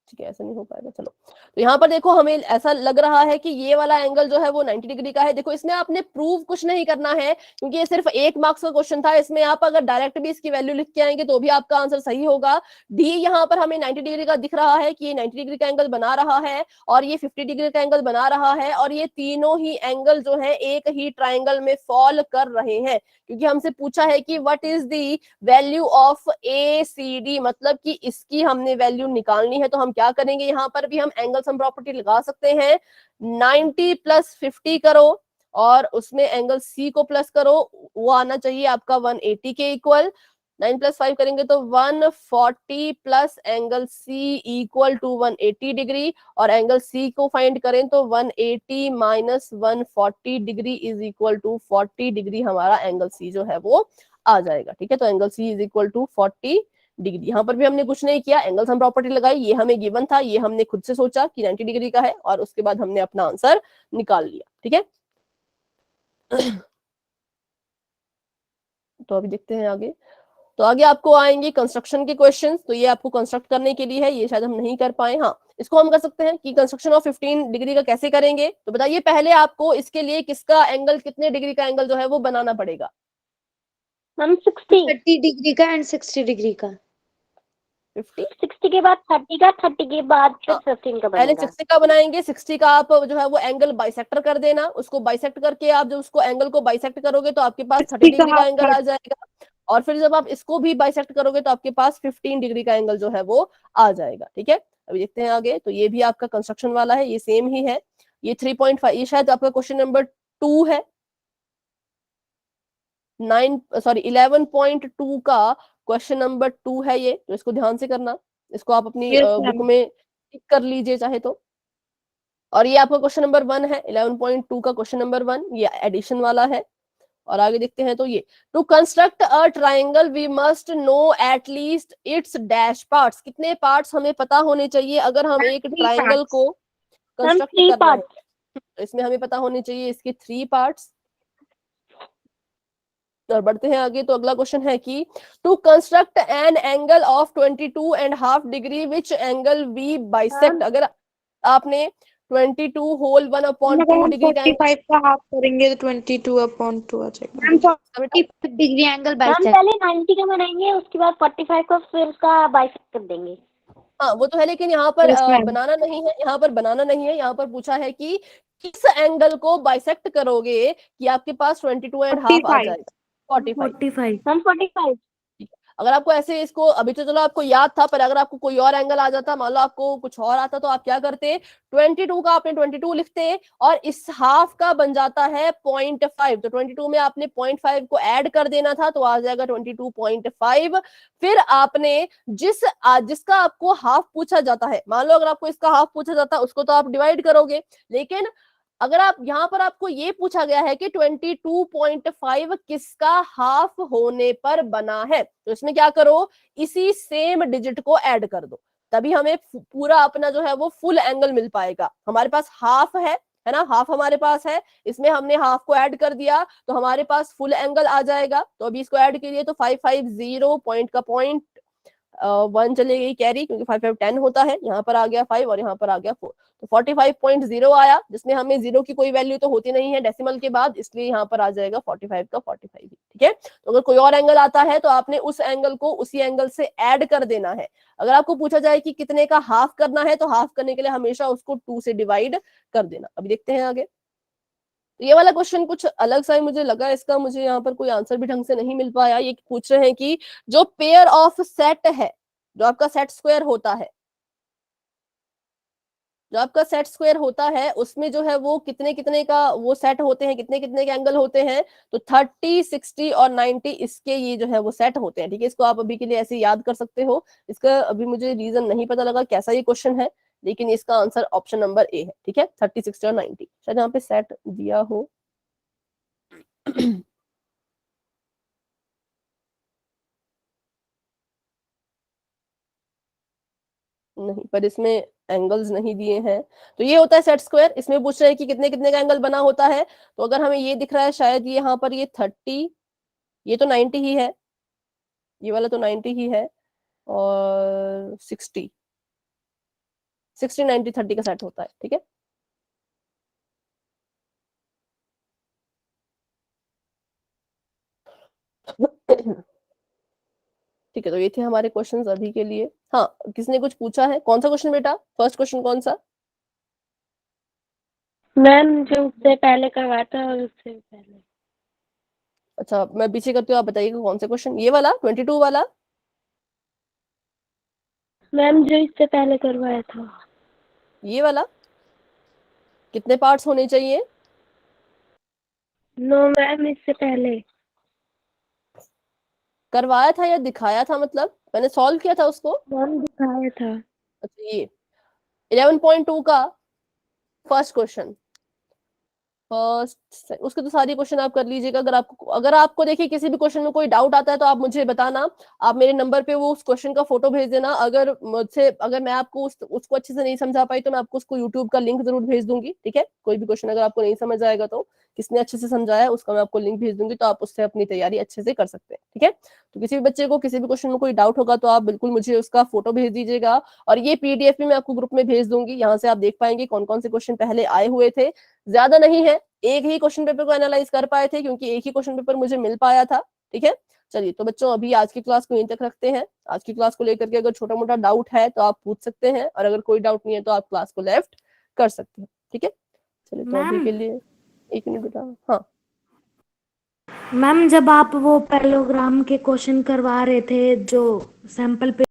[SPEAKER 2] ठीक है, ऐसा नहीं हो पाएगा। चलो, तो यहाँ पर देखो हमें ऐसा लग रहा है कि ये वाला एंगल जो है वो 90 डिग्री का है। देखो इसमें आपने प्रूव कुछ नहीं करना है, क्योंकि ये सिर्फ 1 मार्क्स का क्वेश्चन था। इसमें आप अगर डायरेक्ट भी इसकी वैल्यू लिख के आएंगे तो भी आपका आंसर सही होगा। डी यहाँ पर हमें 90 डिग्री का दिख रहा है कि ये 90 डिग्री का एंगल बना रहा है, और ये 50 डिग्री का एंगल बना रहा है, और ये तीनों ही एंगल जो है एक ही ट्राइंगल में फॉल कर रहे हैं, क्योंकि हमसे पूछा है कि what is the value of A C D, मतलब कि इसकी हमने वैल्यू निकालनी है। तो हम क्या करेंगे, यहाँ पर भी हम एंगल सम प्रॉपर्टी लगा सकते हैं। 90 प्लस 50 करो और उसमें एंगल सी को प्लस करो, वो आना चाहिए आपका 180 के इक्वल। 9 प्लस 5 करेंगे तो 140 plus angle C equal to 180 degree, और एंगल सी को फाइंड करें तो 180 minus 140 degree is equal to 40 degree हमारा एंगल सी जो है वो आ जाएगा। ठीक है, तो angle C is equal to 40 degree. यहाँ पर भी हमने कुछ नहीं किया, एंगल सम प्रॉपर्टी लगाई, ये हमें गिवन था, ये हमने खुद से सोचा कि 90 डिग्री का है और उसके बाद हमने अपना आंसर निकाल लिया। ठीक है, तो अभी देखते हैं आगे। तो आगे आपको आएंगे कंस्ट्रक्शन के क्वेश्चंस, तो ये आपको कंस्ट्रक्ट करने के लिए है, ये शायद हम नहीं कर पाए। हाँ, इसको हम कर सकते हैं कि कंस्ट्रक्शन ऑफ 15 डिग्री का कैसे करेंगे। तो बताइए पहले आपको इसके लिए किसका एंगल, कितने डिग्री का एंगल जो है वो बनाना पड़ेगा।
[SPEAKER 3] मैम 30 डिग्री का एंड 60 डिग्री का।
[SPEAKER 2] 50
[SPEAKER 3] के बाद 30 का, 30 के बाद फिर 15 का
[SPEAKER 2] पहले
[SPEAKER 3] बनेगा।
[SPEAKER 2] 60 का बनाएंगे, 60 का आप जो है वो एंगल बाइसेक्टर कर देना, उसको बाइसेक्ट करके आप जब उसको एंगल को बाइसेक्ट करोगे तो आपके पास 30 डिग्री का एंगल आ जाएगा, और फिर जब आप इसको भी बाइसेक्ट करोगे तो आपके पास 15 डिग्री का एंगल जो है वो आ जाएगा। ठीक है, अभी देखते हैं आगे। तो ये भी आपका कंस्ट्रक्शन वाला है, ये सेम ही है। ये 3.5, ये शायद आपका क्वेश्चन नंबर 2 है। 11.2 का क्वेश्चन नंबर 2 है ये, तो इसको ध्यान से करना, इसको आप अपनी बुक में टिक कर लीजिए चाहे तो। और ये आपका क्वेश्चन नंबर 1 है, 11.2 का क्वेश्चन नंबर 1, ये एडिशन वाला है। और आगे देखते हैं, तो ये to construct a triangle we must know at least its dash parts. कितने पार्ट्स हमें पता होने चाहिए अगर हम एक ट्राइंगल को कंस्ट्रक्ट कर रहे हैं। तो इसमें हमें पता होने चाहिए इसके 3 पार्ट्स। और बढ़ते हैं आगे, तो अगला क्वेश्चन है कि to construct an angle of 22.5 degree which angle we bisect. अगर आपने 22 होल 1/2 डिग्री का
[SPEAKER 5] 45 का हाफ करेंगे तो 22/2 आ जाएगा।
[SPEAKER 3] Ma'am 45 degree angle bisect. पहले 90 का बनाएंगे, उसके बाद 45 का फिर उसका बाइसेक्ट कर देंगे।
[SPEAKER 2] हाँ वो तो है, लेकिन यहाँ पर
[SPEAKER 5] Yes, ma'am.
[SPEAKER 2] बनाना नहीं है, यहाँ पर बनाना नहीं है। यहाँ पर पूछा है कि किस एंगल को बाइसेक्ट करोगे कि आपके पास 22.5 आ जाएगा। 45।
[SPEAKER 3] मैम 45।
[SPEAKER 2] अगर आपको ऐसे इसको, अभी तो चलो आपको याद था, पर अगर आपको कोई और एंगल आ जाता, मान लो आपको कुछ और आता, तो आप क्या करते, 22 का आपने 22 लिखते और इस हाफ का बन जाता है 0.5, तो 22 में आपने 0.5 को ऐड कर देना था, तो आ जाएगा 22.5। फिर आपने जिसका आपको हाफ पूछा जाता है, मान लो अगर आपको इसका हाफ पूछा जाता है, उसको तो आप डिवाइड करोगे, लेकिन अगर आप यहाँ पर आपको ये पूछा गया है कि 22.5 किसका हाफ होने पर बना है, तो इसमें क्या करो, इसी सेम डिजिट को ऐड कर दो, तभी हमें पूरा अपना जो है वो फुल एंगल मिल पाएगा। हमारे पास हाफ है ना, हाफ हमारे पास है, इसमें हमने हाफ को ऐड कर दिया तो हमारे पास फुल एंगल आ जाएगा। तो अभी इसको ऐड कीजिए तो 550 पॉइंट का पॉइंट 1 चले गई कैरी, क्योंकि 5 5 10 होता है, यहाँ पर आ गया 5 और यहाँ पर आ गया 4, तो 45.0 आया, जिसमें हमें 0 की कोई वैल्यू तो होती नहीं है डेसिमल के बाद, इसलिए यहाँ पर आ जाएगा 45 का 45 ही। ठीक है, तो अगर कोई और एंगल आता है तो आपने उस एंगल को उसी एंगल से ऐड कर देना है। अगर आपको पूछा जाए कि कितने का हाफ करना है, तो हाफ करने के लिए हमेशा उसको 2 से डिवाइड कर देना। अभी देखते हैं आगे। तो ये वाला क्वेश्चन कुछ अलग सा ही मुझे लगा, इसका मुझे यहाँ पर कोई आंसर भी ढंग से नहीं मिल पाया। ये पूछ रहे हैं कि जो पेयर ऑफ सेट है, जो आपका सेट स्क्वायर होता है, जो आपका सेट स्क्वायर होता है, उसमें जो है वो कितने कितने का वो सेट होते हैं, कितने कितने के एंगल होते हैं, तो 30, 60 और 90 इसके ये जो है वो सेट होते हैं। ठीक है, इसको आप अभी के लिए ऐसे याद कर सकते हो। इसका अभी मुझे रीजन नहीं पता लगा कैसा ये क्वेश्चन है, लेकिन इसका आंसर ऑप्शन नंबर ए है। ठीक है, 30, 60 और 90 शायद यहाँ पे सेट दिया हो। नहीं, पर इसमें एंगल्स नहीं दिए हैं। तो ये होता है सेट स्क्वायर, इसमें पूछ रहे हैं कि कितने कितने का एंगल बना होता है। तो अगर हमें ये दिख रहा है शायद ये यहाँ पर ये 30, ये तो 90 ही है, ये वाला तो 90 ही है, और 60 90 30 का सेट होता है। ठीक है, ठीक है, तो ये थे हमारे क्वेश्चंस अभी के लिए। हाँ, किसने कुछ पूछा है? कौन सा क्वेश्चन बेटा, फर्स्ट क्वेश्चन कौन सा?
[SPEAKER 3] मैम जो उससे पहले करवाया था और उससे पहले।
[SPEAKER 2] अच्छा, मैं पीछे करती हूँ, आप बताइएगा कौन सा क्वेश्चन, ये वाला 22 वाला?
[SPEAKER 3] मैम जो इससे पहले करवाया था।
[SPEAKER 2] ये वाला कितने पार्ट्स होने चाहिए?
[SPEAKER 4] नो मैम, इससे पहले
[SPEAKER 2] करवाया था या दिखाया था, मतलब मैंने सॉल्व किया था उसको?
[SPEAKER 4] मैम दिखाया था।
[SPEAKER 2] अच्छा, ये 11.2 का फर्स्ट क्वेश्चन, फर्स्ट उसके तो सारी क्वेश्चन आप कर लीजिएगा। अगर आपको देखिए किसी भी क्वेश्चन में कोई डाउट आता है तो आप मुझे बताना, आप मेरे नंबर पे वो उस क्वेश्चन का फोटो भेज देना। अगर मैं आपको उसको अच्छे से नहीं समझा पाई तो मैं आपको उसको यूट्यूब का लिंक जरूर भेज दूंगी, ठीक है। कोई भी क्वेश्चन अगर आपको नहीं समझ आएगा तो किसने अच्छे से समझाया उसका मैं आपको लिंक भेज दूंगी, तो आप उससे अपनी तैयारी अच्छे से कर सकते हैं, ठीक है। तो किसी भी बच्चे को किसी भी क्वेश्चन में कोई डाउट होगा तो आप बिल्कुल मुझे उसका फोटो भेज दीजिएगा, और ये पीडीएफ भी मैं आपको ग्रुप में भेज दूंगी। यहाँ से आप देख पाएंगे कौन कौन से क्वेश्चन पहले आए हुए थे। ज्यादा नहीं है, एक ही क्वेश्चन पेपर को एनालाइज कर पाए थे क्योंकि एक ही क्वेश्चन पेपर मुझे मिल पाया था, ठीक है। चलिए तो बच्चों अभी आज की क्लास को यहीं तक रखते हैं। आज की क्लास को लेकर के अगर छोटा मोटा डाउट है तो आप पूछ सकते हैं, और अगर कोई डाउट नहीं है तो आप क्लास को लेफ्ट कर सकते हैं, ठीक है। चलिए तो अभी
[SPEAKER 4] मैम
[SPEAKER 2] के लिए 1 मिनट बेटा। हाँ
[SPEAKER 4] मैम, जब आप वो पैरेललोग्राम के क्वेश्चन करवा रहे थे जो सैंपल पे